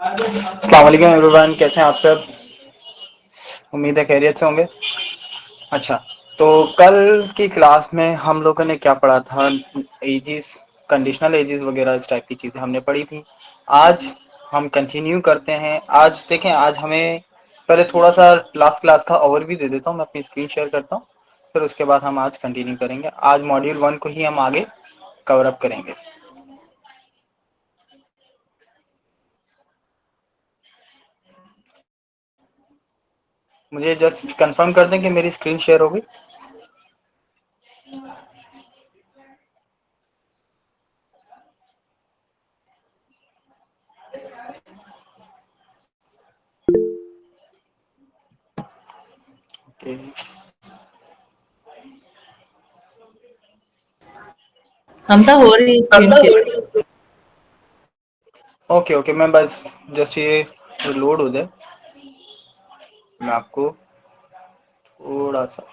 अस्सलाम वालेकुम एवरीवन, कैसे हैं आप सब। उम्मीद है खैरियत से होंगे। अच्छा, तो कल की क्लास में हम लोगों ने क्या पढ़ा था। एजिस, कंडीशनल एजिस वगैरह इस टाइप की चीज़ें हमने पढ़ी थी। आज हम कंटिन्यू करते हैं। आज देखें, आज हमें पहले थोड़ा सा लास्ट क्लास का ओवरव्यू दे देता हूँ। मैं अपनी स्क्रीन शेयर करता हूँ, फिर उसके बाद हम आज कंटिन्यू करेंगे। आज मॉड्यूल 1 को ही हम आगे कवर अप करेंगे। मुझे जस्ट कंफर्म कर दें कि मेरी स्क्रीन शेयर हो गई। ओके हमका हो रही है स्क्रीन शेयर। ओके ओके, मैं बस जस्ट ये लोड हो जाए, मैं आपको थोड़ा सा।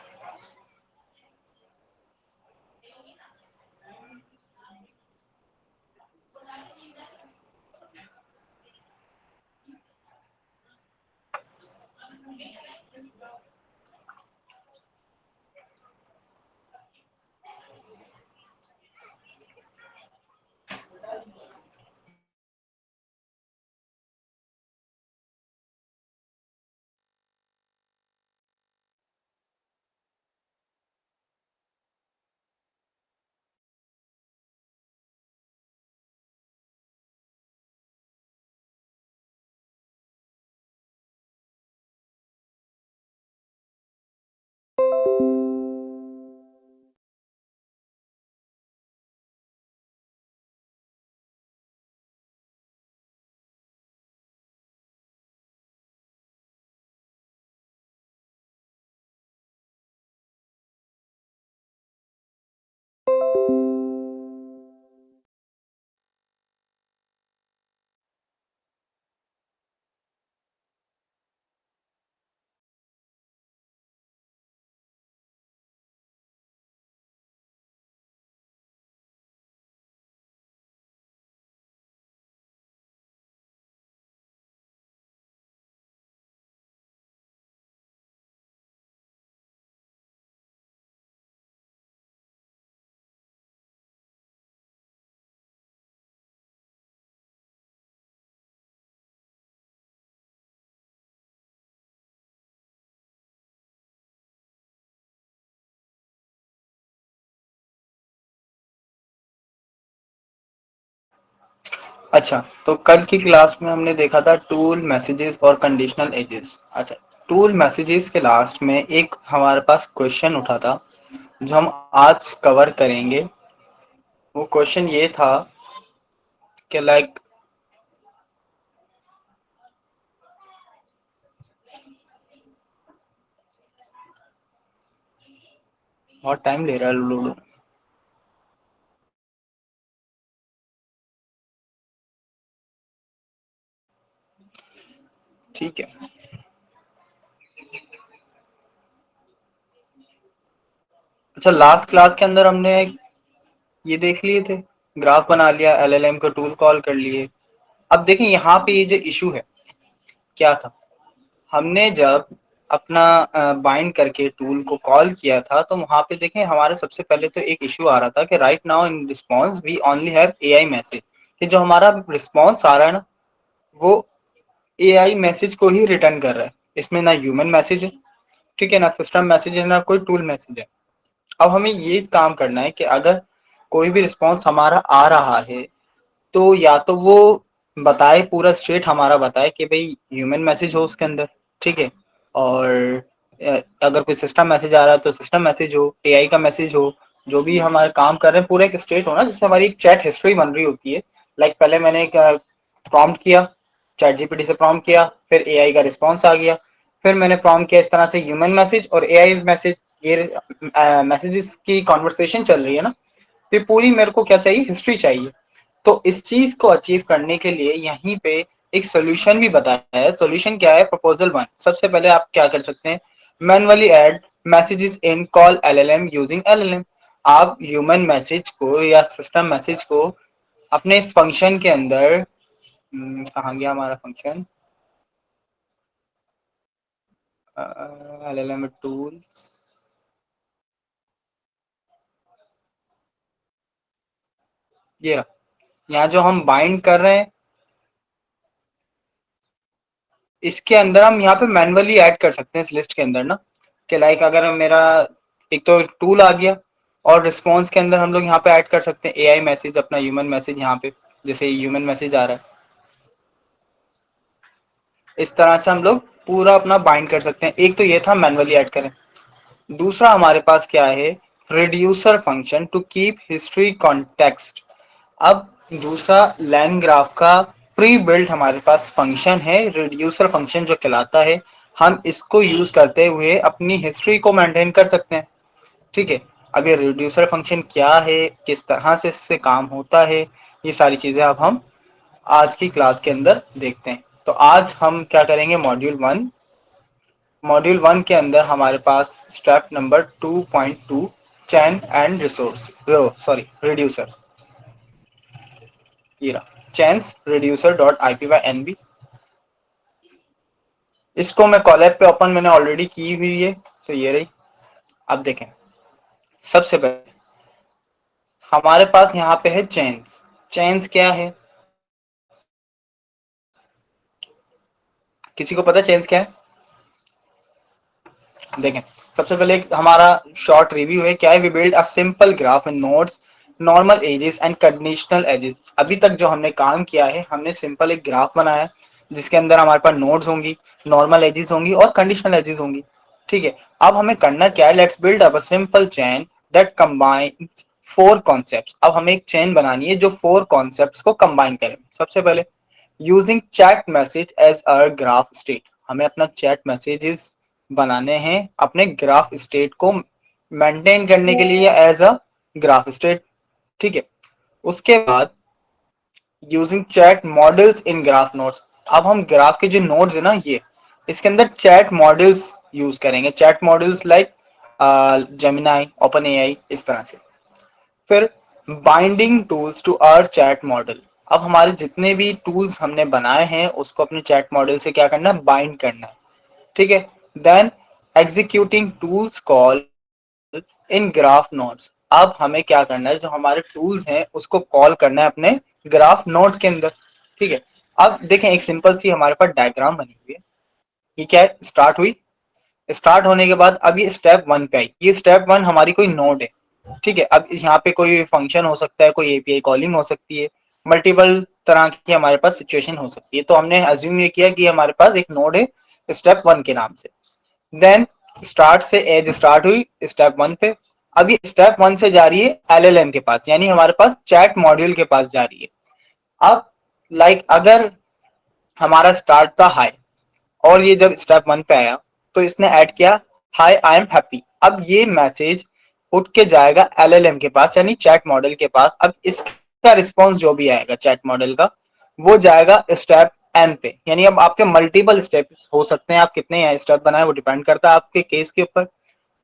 अच्छा, तो कल की क्लास में हमने देखा था टूल मैसेजेस और कंडीशनल एजेस। अच्छा, टूल मैसेजेस के लास्ट में एक हमारे पास क्वेश्चन उठा था जो हम आज कवर करेंगे। वो क्वेश्चन ये था कि लाइक, बहुत टाइम ले रहा है लूडो। ठीक है। अच्छा, लास्ट क्लास के अंदर हमने ये देख लिए थे, ग्राफ बना लिया, एलएलएम का टूल कॉल कर लिए। अब देखें यहाँ पे ये जो इशू है क्या था। हमने जब अपना बाइंड करके टूल को कॉल किया था तो वहां पे देखें हमारे सबसे पहले तो एक इशू आ रहा था कि right now in response we only have AI message, कि जो हमारा रिस्पॉन्स आ रहा है ना, वो एआई मैसेज को ही रिटर्न कर रहा है। इसमें ना ह्यूमन मैसेज है, ठीक है, ना सिस्टम मैसेज है, ना कोई टूल मैसेज है। अब हमें ये काम करना है कि अगर कोई भी रिस्पॉन्स हमारा आ रहा है तो या तो वो बताए, पूरा स्टेट हमारा बताए कि भाई ह्यूमन मैसेज हो उसके अंदर, ठीक है, और अगर कोई सिस्टम मैसेज आ रहा है तो सिस्टम मैसेज हो, एआई का मैसेज हो, जो भी हमारे काम कर रहे हैं पूरा एक स्टेट हो ना, जिससे हमारी एक चैट हिस्ट्री बन रही होती है। लाइक पहले मैंने एक प्रॉम्प्ट किया, चैट जीपीटी से प्रॉम्प्ट किया, फिर एआई का रिस्पॉन्स आ गया, फिर मैंने प्रॉम्प्ट किया इस तरह से ह्यूमन मैसेज और एआई मैसेज, ये मैसेजेस की कॉन्वर्सेशन चल रही है ना। फिर पूरी मेरे को क्या चाहिए, हिस्ट्री चाहिए। तो इस चीज को अचीव करने के लिए यहीं पे एक सोल्यूशन भी बताया है। सोल्यूशन क्या है, प्रपोजल 1। सबसे पहले आप क्या कर सकते हैं, मैनुअली ऐड मैसेजेस इन कॉल एलएलएम यूजिंग एलएलएम। आप ह्यूमन मैसेज को या सिस्टम मैसेज को अपने इस फंक्शन के अंदर कहाँ गया हमारा फंक्शन, LLM टूल्स, ये रहा। यहाँ जो हम बाइंड कर रहे हैं इसके अंदर हम यहाँ पे मैन्युअली ऐड कर सकते हैं इस लिस्ट के अंदर ना, कि लाइक अगर मेरा एक तो टूल आ गया और रिस्पॉन्स के अंदर हम लोग यहाँ पे ऐड कर सकते हैं एआई मैसेज, अपना ह्यूमन मैसेज यहाँ पे, जैसे ह्यूमन मैसेज आ रहा है इस तरह से हम लोग पूरा अपना बाइंड कर सकते हैं। एक तो ये था मैन्युअली ऐड करें। दूसरा हमारे पास क्या है, reducer function to keep history context. अब दूसरा लैंग ग्राफ का प्री बिल्ट हमारे पास फंक्शन है रिड्यूसर फंक्शन जो कहलाता है। हम इसको यूज करते हुए अपनी हिस्ट्री को मेंटेन कर सकते हैं। ठीक है, अब ये रिड्यूसर फंक्शन क्या है, किस तरह से इससे काम होता है, ये सारी चीजें अब हम आज की क्लास के अंदर देखते हैं। तो आज हम क्या करेंगे, मॉड्यूल 1 के अंदर हमारे पास step number 2.2 chain and resource sorry reducers, ये रहा चैन्स रिड्यूसर डॉट IPYNB। इसको मैं कॉलैब पे ओपन मैंने ऑलरेडी की हुई है, तो ये रही। अब देखें, सबसे पहले हमारे पास यहाँ पे है चेन्स। चेन्स क्या है, किसी को पता चेन्स क्या है? देखें, सबसे पहले हमारा शॉर्ट रिव्यू है क्या है। We build a simple graph in nodes, normal edges and conditional edges. अभी तक जो हमने काम किया है, हमने सिंपल एक ग्राफ बनाया जिसके अंदर हमारे पास नोड्स होंगी, नॉर्मल एजेस होंगी और कंडीशनल एजेस होंगी। ठीक है, अब हमें करना क्या है, let's build up a simple chain that combines 4 concepts. अब हमें एक चेन बनानी है जो 4 कॉन्सेप्ट्स को कंबाइन करे। सबसे पहले using chat message as a graph state, हमें अपना चैट मैसेजेस बनाने हैं अपने ग्राफ स्टेट को मेंटेन करने के लिए एज अ ग्राफ स्टेट। ठीक है, उसके बाद using chat models in graph nodes. अब हम ग्राफ के जो नोड्स है ना, ये इसके अंदर चैट मॉडल्स यूज करेंगे, chat models like Gemini, OpenAI, इस तरह से। फिर binding tools to our chat model. अब हमारे जितने भी टूल्स हमने बनाए हैं उसको अपने चैट मॉडल से क्या करना है, बाइंड करना है। ठीक है, then executing tools call in graph nodes. अब हमें क्या करना है, जो हमारे टूल्स हैं उसको कॉल करना है अपने ग्राफ नोड के अंदर। ठीक है, अब देखें एक सिंपल सी हमारे पास डायग्राम बनी हुई है। ये क्या है, स्टार्ट हुई, स्टार्ट होने के बाद अब ये स्टेप 1 पे आई। ये स्टेप 1 हमारी कोई नोड है। ठीक है, अब यहाँ पे कोई फंक्शन हो सकता है, कोई एपीआई कॉलिंग हो सकती है, मल्टीपल तरह की हमारे पास सिचुएशन हो सकती है। तो हमने अज्यूम ये किया कि हमारे पास एक नोड है स्टेप 1 के नाम से। देन स्टार्ट से एज स्टार्ट हुई स्टेप 1 पे। अब ये स्टेप 1 से जा रही है LLM के पास, यानी हमारे पास चैट मॉड्यूल के पास जा रही है। अब लाइक अगर हमारा स्टार्ट था हाई और ये जब स्टेप 1 पे आया तो इसने ऐड किया हाई आई एम हैप्पी। अब ये मैसेज उठ के जाएगा LLM के पास यानी चैट मॉडल के पास। अब इसका रिस्पॉन्स जो भी आएगा चैट मॉडल का, वो जाएगा स्टेप N पे। यानी अब आपके मल्टीपल स्टेप्स हो सकते हैं, आप कितने स्टेप बनाए वो डिपेंड करता है आपके केस के ऊपर।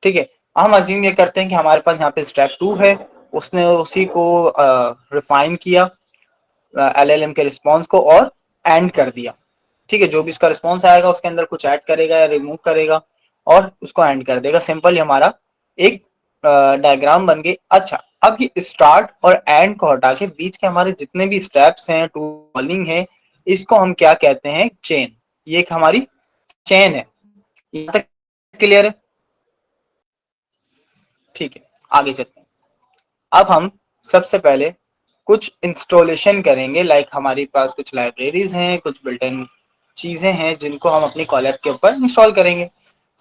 ठीक है, हम अज्यूम ये करते हैं कि हमारे पास यहाँ पे स्टेप 2 है, उसने उसी को रिफाइन किया LLM के रिस्पॉन्स को और एंड कर दिया। ठीक है, जो भी इसका रिस्पॉन्स आएगा उसके अंदर कुछ ऐड करेगा या रिमूव करेगा और उसको एंड कर देगा। सिंपल हमारा एक डायग्राम बन गई। अच्छा, अब ये स्टार्ट और एंड को हटा के बीच के हमारे जितने भी स्टेप्स हैं, टू कॉलिंग है, इसको हम क्या कहते हैं, चेन। ये एक हमारी चेन है। यहाँ तक क्लियर है? ठीक है, आगे चलते हैं। अब हम सबसे पहले कुछ इंस्टॉलेशन करेंगे। लाइक हमारे पास कुछ लाइब्रेरीज हैं, कुछ बिल्ट इन चीजें हैं जिनको हम अपनी कॉलैब के ऊपर इंस्टॉल करेंगे।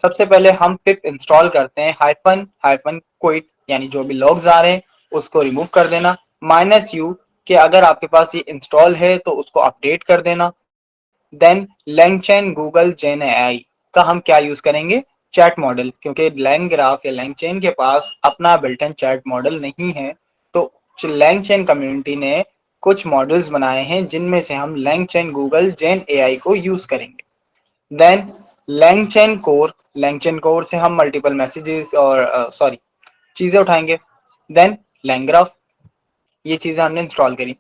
सबसे पहले हम पिप इंस्टॉल करते हैं, हाइफन हाइफन क्विट, यानी जो भी लॉग्स आ रहे हैं उसको रिमूव कर देना। -u कि अगर आपके पास ये इंस्टॉल है तो उसको अपडेट कर देना। देन लैंगचैन गूगल जेन एआई का हम क्या यूज करेंगे, चैट मॉडल, क्योंकि लैंग्राफ या लैंगचैन के पास अपना बिल्ट इन चैट मॉडल नहीं है। तो लैंगचैन कम्युनिटी ने कुछ मॉडल्स बनाए हैं जिनमें से हम लैंगचैन गूगल जेन एआई को यूज करेंगे। देन लैंगचैन कोर से हम मल्टीपल मैसेजेस और सॉरी चीजें उठाएंगे। देन लैंग्राफ, ये चीजें हमने इंस्टॉल करी।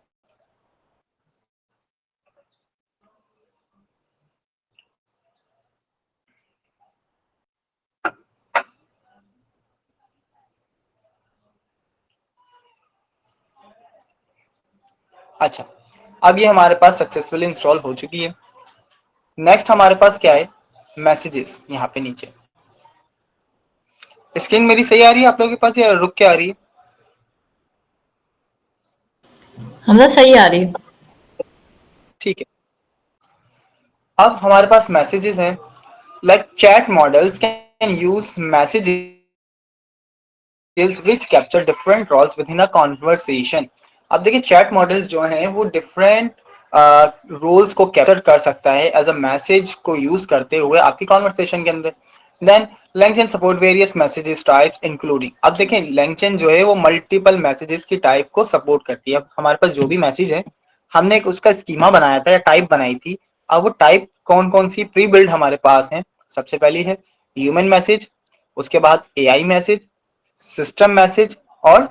अच्छा, अब ये हमारे पास सक्सेसफुली इंस्टॉल हो चुकी है। नेक्स्ट हमारे पास क्या है, मैसेजेस। यहाँ पे नीचे स्क्रीन मेरी सही आ रही है आप लोगों के पास या रुक के आ रही है? हमदा सही आ रही है। ठीक है, अब हमारे पास मैसेजेस हैं। Like chat models can use messages which capture different roles within a conversation। अब देखिए चैट मॉडल्स जो हैं वो डिफरेंट रोल्स को कैप्चर कर सकता है एज अ मैसेज को यूज करते हुए आपकी कॉन्वर्सेशन के अंदर। Then LangChain support various messages types including. अब देखें LangChain जो है वो मल्टीपल मैसेजेस की टाइप को सपोर्ट करती है। अब हमारे पास जो भी मैसेज है हमने एक उसका स्कीमा बनाया था या टाइप बनाई थी। अब वो टाइप कौन कौन सी प्री बिल्ड हमारे पास है, सबसे पहली है ह्यूमन मैसेज, उसके बाद AI मैसेज, सिस्टम मैसेज और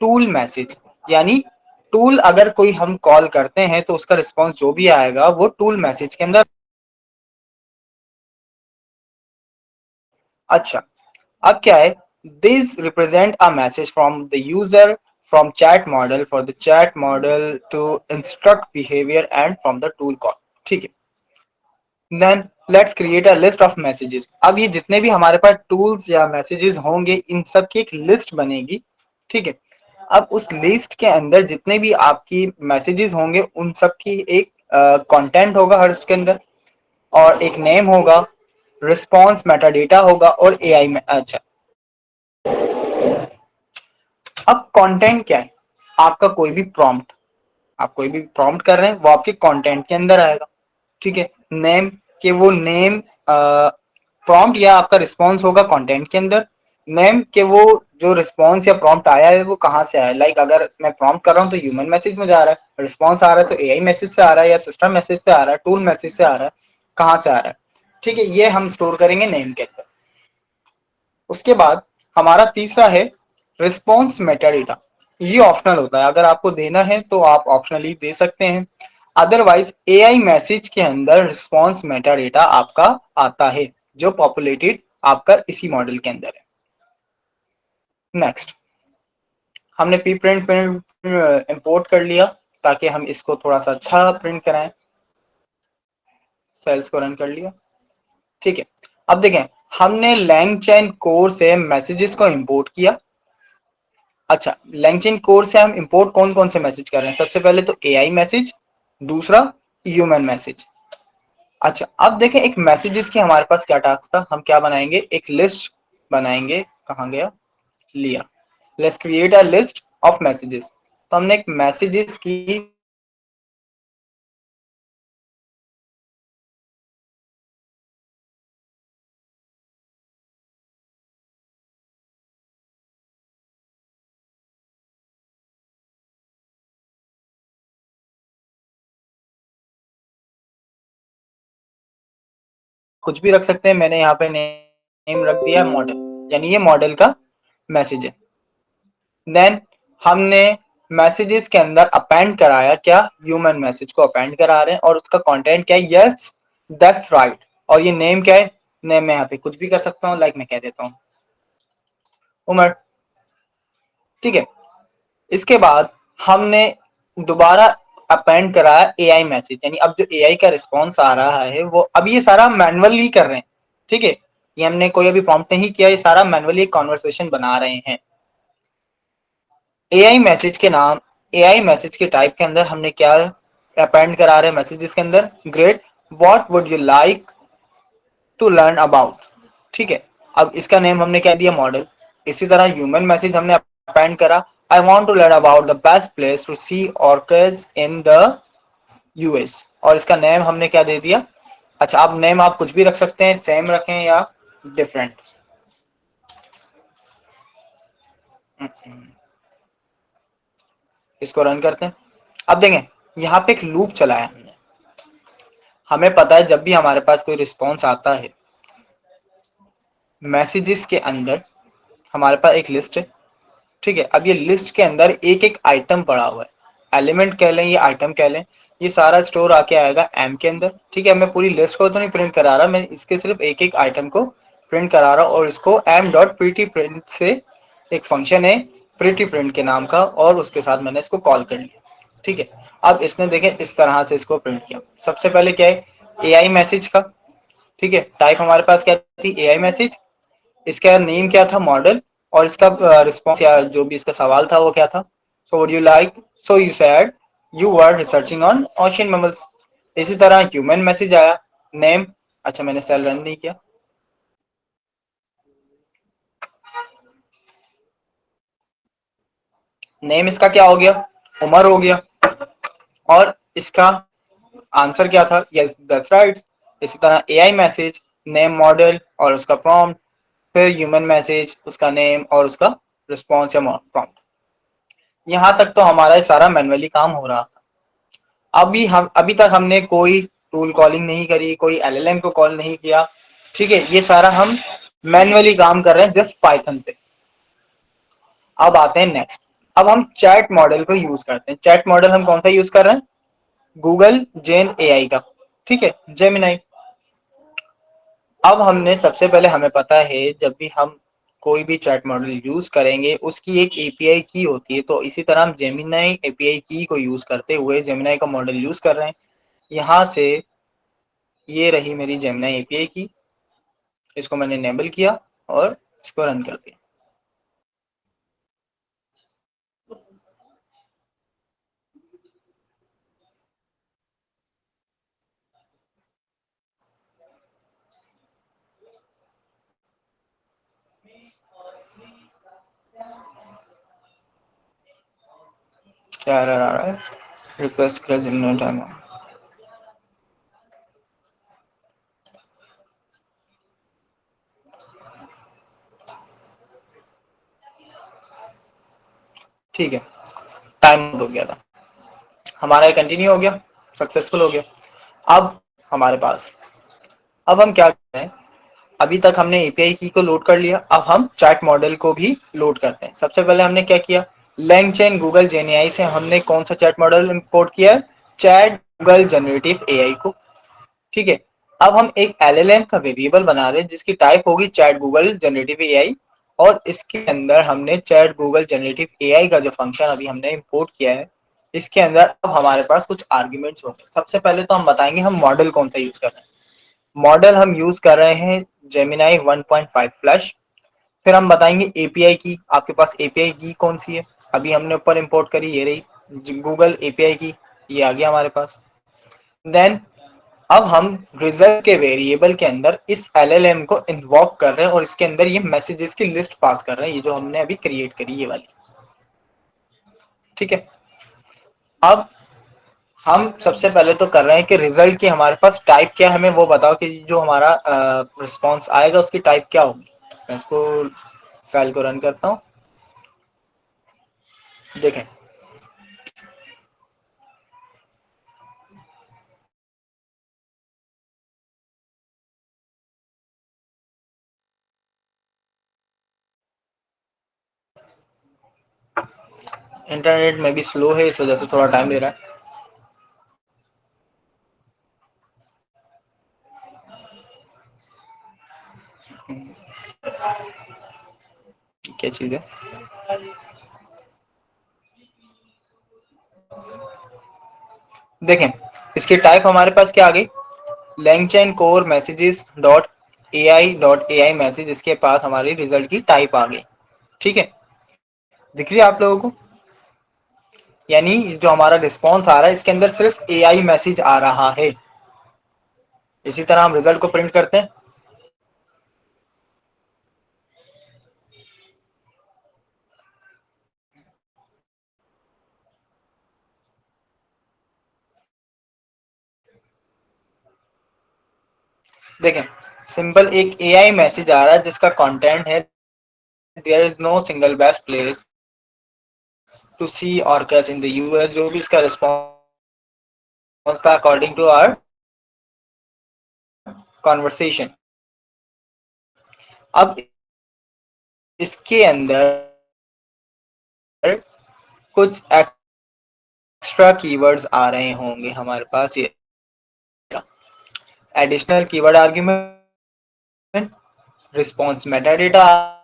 टूल मैसेज। यानी टूल अगर कोई हम कॉल करते हैं तो उसका रिस्पॉन्स जो भी आएगा वो टूल मैसेज के अंदर। अच्छा, अब क्या है, this represent a message from the user from chat model for the chat model to instruct behaviour and from the tool call. ठीक है, then let's create a list of messages. अब ये जितने भी हमारे पास टूल्स या मैसेजेस होंगे इन सब की एक लिस्ट बनेगी। ठीक है, अब उस लिस्ट के अंदर जितने भी आपकी मैसेजेस होंगे उन सब की एक कंटेंट होगा हर उसके अंदर, और एक नेम होगा, रिस्पॉन्स मेटा डेटा होगा और एआई में। अच्छा, अब कंटेंट क्या है, आपका कोई भी प्रॉम्प्ट, आप कोई भी प्रॉम्प्ट कर रहे हैं वो आपके कंटेंट के अंदर आएगा। ठीक है, नेम के वो नेम प्रॉम्प्ट या आपका रिस्पॉन्स होगा कंटेंट के अंदर। नेम के वो जो रिस्पॉन्स या प्रॉम्प्ट आया है वो कहाँ से आया है, लाइक अगर मैं प्रॉम्प्ट कर रहा हूँ तो ह्यूमन मैसेज में जा रहा है, रिस्पॉन्स आ रहा है तो एआई मैसेज से आ रहा है या सिस्टम मैसेज से आ रहा है, टूल मैसेज से आ रहा है, कहाँ से आ रहा है। ठीक है, ये हम स्टोर करेंगे नेम के अंदर। उसके बाद हमारा तीसरा है रिस्पॉन्स मेटाडेटा। ये ऑप्शनल होता है, अगर आपको देना है तो आप ऑप्शनली दे सकते हैं, अदरवाइज एआई मैसेज के अंदर रिस्पॉन्स मेटाडेटा आपका आता है जो पॉपुलेटेड आपका इसी मॉडल के अंदर है। नेक्स्ट, हमने पी प्रिंट इंपोर्ट कर लिया ताकि हम इसको थोड़ा सा अच्छा प्रिंट कराएं। सेल्स को रन कर लिया। ठीक है, अब देखें हमने LangChain कोर से मैसेजेस को इंपोर्ट किया। अच्छा, LangChain कोर से हम इंपोर्ट कौन कौन से मैसेज कर रहे हैं, सबसे पहले तो एआई मैसेज, दूसरा ह्यूमन मैसेज। अच्छा, अब देखें एक मैसेजेस की हमारे पास क्या टास्क था, हम क्या बनाएंगे, एक लिस्ट बनाएंगे। कहाँ गया, लिया, let's create a list of messages. तो हमने एक मैसेजेस की कुछ भी रख सकते हैं, मैंने यहाँ पे नेम रख दिया मॉडल, यानी ये मॉडल का मैसेज है। देन हमने मैसेजेस के अंदर अपेंड कराया क्या, ह्यूमन मैसेज को अपेंड करा रहे हैं और उसका कंटेंट क्या है, यस दैट्स राइट। और ये नेम क्या है, नेम मैं यहाँ पे कुछ भी कर सकता हूँ, लाइक मैं कह देता हूँ उमर। ठीक है, इसके बाद हमने दोबारा अपेंड कराया एआई मैसेज, यानी अब जो एआई का रिस्पॉन्स आ रहा है वो अब ये सारा मैनुअली कर रहे हैं। ठीक है, ये हमने कोई अभी प्रॉम्प्ट नहीं किया, ये सारा मैनुअली कॉन्वर्सेशन बना रहे हैं। एआई मैसेज के नाम, एआई मैसेज के टाइप के अंदर हमने क्या अपेंड करा रहे हैं मैसेजेस के अंदर, great, what would you like to learn about. ठीक है, अब इसका नेम हमने क्या दिया, मॉडल। इसी तरह ह्यूमन मैसेज हमने अपेंड करा, I want to learn about the best place to see orchids in the US, और इसका नेम हमने क्या दे दिया। अच्छा, अब नेम आप कुछ भी रख सकते हैं, सेम रखें या डिफरेंट। इसको रन करते हैं। अब देखें यहाँ पे एक लूप चलाया हमने, हमें पता है जब भी हमारे पास कोई रिस्पॉन्स आता है मैसेजेस के अंदर हमारे पास एक लिस्ट है। ठीक है, अब ये लिस्ट के अंदर एक एक आइटम पड़ा हुआ है, एलिमेंट कह लें या आइटम कह लें, ये सारा स्टोर आके आएगा एम के अंदर। ठीक है, मैं पूरी लिस्ट को तो नहीं प्रिंट करा रहा, मैं इसके सिर्फ एक एक आइटम को प्रिंट करा रहा हूँ, और इसको एम डॉट प्रीटी प्रिंट से एक फंक्शन है प्रीटी प्रिंट के नाम का, और उसके साथ मैंने इसको कॉल कर लिया। ठीक है, अब इसने देखें इस तरह से इसको प्रिंट किया। सबसे पहले क्या है, एआई मैसेज का, ठीक है, टाइप हमारे पास क्या थी, एआई मैसेज। इसका नेम क्या था, मॉडल, और इसका रिस्पॉन्स या जो भी इसका सवाल था वो क्या था, so would you like, so you said you were researching on ocean mammals. इसी तरह ह्यूमन मैसेज आया, नेम, अच्छा मैंने सेल रन नहीं किया, नेम इसका क्या हो गया, उमर हो गया, और इसका आंसर क्या था, यस दैट्स राइट। इसी तरह एआई मैसेज, नेम, मॉडल और उसका प्रॉम्प्ट, फिर ह्यूमन मैसेज, उसका नेम और उसका रिस्पॉन्स या प्रॉम्प्ट। यहाँ तक तो हमारा सारा मैनुअली काम हो रहा था। अभी तक हमने कोई टूल कॉलिंग नहीं करी, कोई एलएलएम को कॉल नहीं किया, ठीक है, ये सारा हम मैनुअली काम कर रहे हैं जस्ट पाइथन पे। अब आते हैं नेक्स्ट, अब हम चैट मॉडल को यूज करते हैं। चैट मॉडल हम कौन सा यूज कर रहे हैं, गूगल जेन एआई का, ठीक है, जेमिनाई। अब हमने सबसे पहले हमें पता है जब भी हम कोई भी चैट मॉडल यूज करेंगे उसकी एक एपीआई की होती है, तो इसी तरह हम जेमिनाई एपीआई की को यूज करते हुए जेमिनाई का मॉडल यूज कर रहे हैं। यहाँ से ये रही मेरी जेमिनाई एपीआई की, इसको मैंने इनेबल किया और इसको रन कर दिया। क्या एरर आ रहा है, रिक्वेस्ट टाइम। ठीक है, टाइम आउट हो गया था हमारा, कंटिन्यू हो गया, सक्सेसफुल हो गया। अब हमारे पास, अब हम क्या कर रहे हैं, अभी तक हमने एपीआई की को लोड कर लिया, अब हम चैट मॉडल को भी लोड करते हैं। सबसे पहले हमने क्या किया, लैंगचेन गूगल जेनएआई से हमने कौन सा चैट मॉडल इंपोर्ट किया, चैट गूगल जनरेटिव एआई को, ठीक है। अब हम एक एलएलएम का वेरिएबल बना रहे हैं जिसकी टाइप होगी चैट गूगल जनरेटिव एआई, और इसके अंदर हमने चैट गूगल जनरेटिव एआई का जो फंक्शन अभी हमने इंपोर्ट किया है, इसके अंदर अब हमारे पास कुछ आर्ग्यूमेंट्स होंगे। सबसे पहले तो हम बताएंगे हम मॉडल कौन सा यूज कर रहे हैं। मॉडल हम यूज कर रहे हैं जेमिनाई 1.5 फ्लैश। फिर हम बताएंगे एपीआई की, आपके पास एपीआई की कौन सी है, अभी हमने ऊपर इंपोर्ट करी, ये रही गूगल एपीआई की, ये आ गया हमारे पास। देन अब हम रिजल्ट के वेरिएबल के अंदर इस एलएलएम को इन्वॉक कर रहे हैं और इसके अंदर ये मैसेजेस की लिस्ट पास कर रहे हैं, ये जो हमने अभी क्रिएट करी ये वाली, ठीक है। अब हम सबसे पहले तो कर रहे हैं कि रिजल्ट की हमारे पास टाइप क्या है, हमें वो बताओ कि जो हमारा रिस्पॉन्स आएगा उसकी टाइप क्या होगी। मैं इसको फाइल को रन करता हूँ, देखें इंटरनेट में भी स्लो है, इस वजह से थोड़ा टाइम ले रहा है। क्या चीज है, देखें इसकी टाइप हमारे पास क्या आ गई, LangChain core messages dot A I message, इसके पास हमारी रिजल्ट की टाइप आ गई, ठीक है, दिख रही है आप लोगों को। यानी जो हमारा रिस्पॉन्स आ रहा है इसके अंदर सिर्फ ए आई मैसेज आ रहा है। इसी तरह हम रिजल्ट को प्रिंट करते हैं, देखें सिंपल एक ए आई मैसेज आ रहा है जिसका कंटेंट है, there is no single best place to see orcas in the US, जो भी इसका रिस्पॉन्स था अकॉर्डिंग टू आवर कॉन्वर्सेशन। अब इसके अंदर कुछ एक्स्ट्रा कीवर्ड्स आ रहे होंगे हमारे पास, ये additional keyword argument, response meta data आ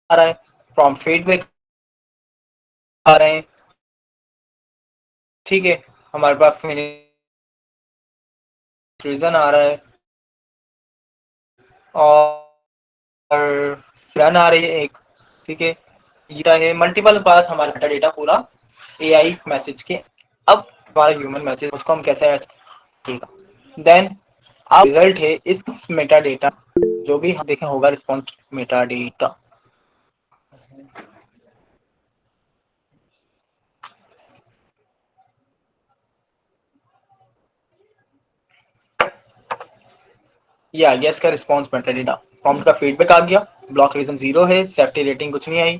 रहा है, प्रॉम्प्ट फीडबैक आ रहे हैं, ठीक है, हमारे पास रीजन आ रहा है और रन आ रही है एक। ठीक है, ये है मल्टीपल पास हमारा मेटा डेटा पूरा एआई मैसेज के। अब हमारा ह्यूमन मैसेज उसको हम कैसे, ठीक है, देन अब रिजल्ट है इस मेटा डेटा, जो भी हम देखें होगा रिस्पॉन्स मेटा डेटा। ये आ गया इसका रिस्पॉन्स मेटा डेटा। प्रॉम्प्ट का फीडबैक आ गया, ब्लॉक रीजन 0 है, सेफ्टी रेटिंग कुछ नहीं आई।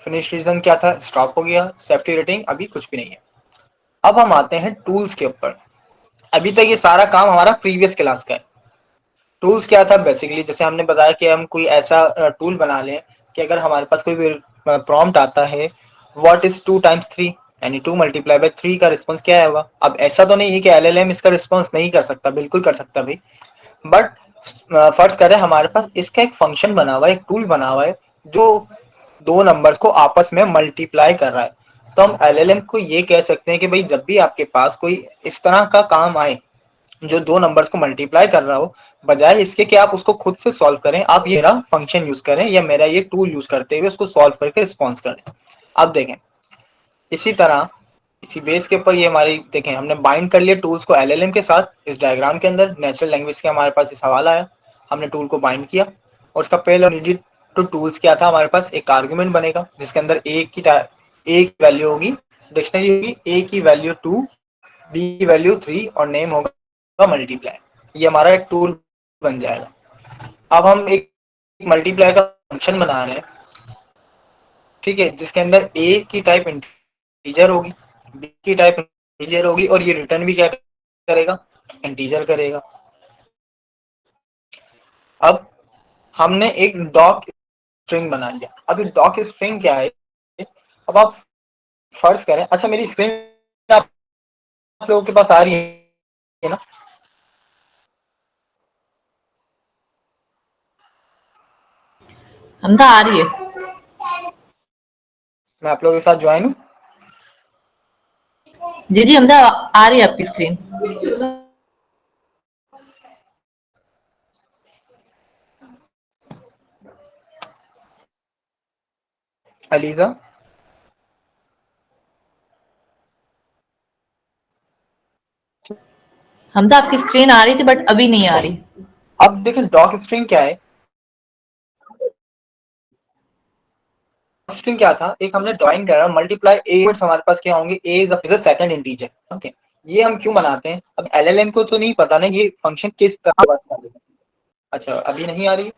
फिनिश रीजन क्या था, स्टॉप हो गया। सेफ्टी रेटिंग अभी कुछ भी नहीं है। अब हम आते हैं टूल्स के ऊपर। अभी तक ये सारा काम हमारा प्रीवियस क्लास का है। टूल्स क्या था, बेसिकली जैसे हमने बताया कि हम कोई ऐसा टूल बना लें कि अगर हमारे पास कोई भी प्रॉम्प्ट आता है, व्हाट इज 2 टाइम्स 3, यानी 2 × 3 का रिस्पॉन्स क्या होगा। अब ऐसा तो नहीं है कि एलएलएम इसका रिस्पॉन्स नहीं कर सकता, बिल्कुल कर सकता भाई। बट फर्ज करें हमारे पास इसका एक फंक्शन बना हुआ है, एक टूल बना हुआ है जो दो नंबर्स को आपस में मल्टीप्लाई कर रहा है। तो हम एलएलएम को ये कह सकते हैं कि भाई जब भी आपके पास कोई इस तरह का काम आए जो दो नंबर्स को मल्टीप्लाई कर रहा हो, बजाय इसके कि आप उसको खुद से सॉल्व करें, आप ये मेरा फंक्शन यूज करें या मेरा ये टूल यूज करते हुए उसको सॉल्व करके रिस्पॉन्स करें। अब देखें इसी तरह, इसी बेस के ऊपर ये हमारी देखें हमने बाइंड कर लिया टूल्स को एलएलएम के साथ। इस डायग्राम के अंदर नेचुरल लैंग्वेज के हमारे पास ये सवाल आया, हमने टूल को बाइंड किया और उसका पहला नीडेड टू टूल्स क्या था, हमारे पास एक आर्गुमेंट बनेगा जिसके अंदर एक वैल्यू होगी, डिक्शनरी होगी, ए की वैल्यू 2, बी की वैल्यू 3 और नेम होगा मल्टीप्लाई। ये हमारा एक टूल बन जाएगा। अब हम एक मल्टीप्लाई का फंक्शन बना रहे हैं, ठीक है, जिसके अंदर ए की टाइप इंटीजर होगी, बी की टाइप इंटीजर होगी और ये रिटर्न भी क्या करेगा, इंटीजर करेगा। अब हमने एक डॉक स्ट्रिंग बना लिया। अब इस डॉक स्ट्रिंग क्या है, अब आप फर्ज करें, अच्छा मेरी स्क्रीन आप लोगों के पास आ रही है ना? हमदा आ रही है। मैं आप लोगों के साथ ज्वाइन हूँ। जी जी, हमदा आ रही है आपकी स्क्रीन। अलीजा, हमदा आपकी स्क्रीन आ रही थी बट अभी नहीं आ रही। अब देखें डॉक स्ट्रिंग क्या है। स्ट्रिंग क्या था, एक हमने ड्राइंग करा मल्टीप्लाई ए, हमारे पास क्या होंगे, a is the second integer. Okay, ये हम क्यों बनाते हैं, अब एलएलएम को तो नहीं पता ना ये फंक्शन किस तरह वर्क कर रहा है। अच्छा अभी नहीं आ रही,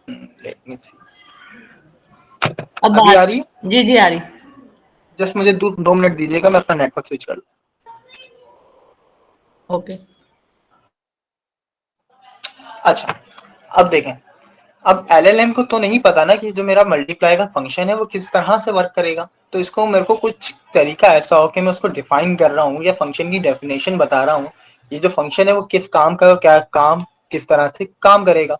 लेट मी सी, अब अभी आ बात। रही है। जी जी, आ रही। जस्ट मुझे 2 मिनट दीजिएगा, मैं अपना नेटवर्क स्विच कर लूँ। ओके। अच्छा, अब देखें, अब एलएलएम को तो नहीं पता ना कि जो मेरा मल्टीप्लाई का फंक्शन है वो किस तरह से वर्क करेगा। तो इसको मेरे को कुछ तरीका ऐसा हो कि मैं उसको डिफाइन कर रहा हूँ या फंक्शन की डेफिनेशन बता रहा हूँ, ये जो फंक्शन है वो किस काम का, क्या काम किस तरह से काम करेगा।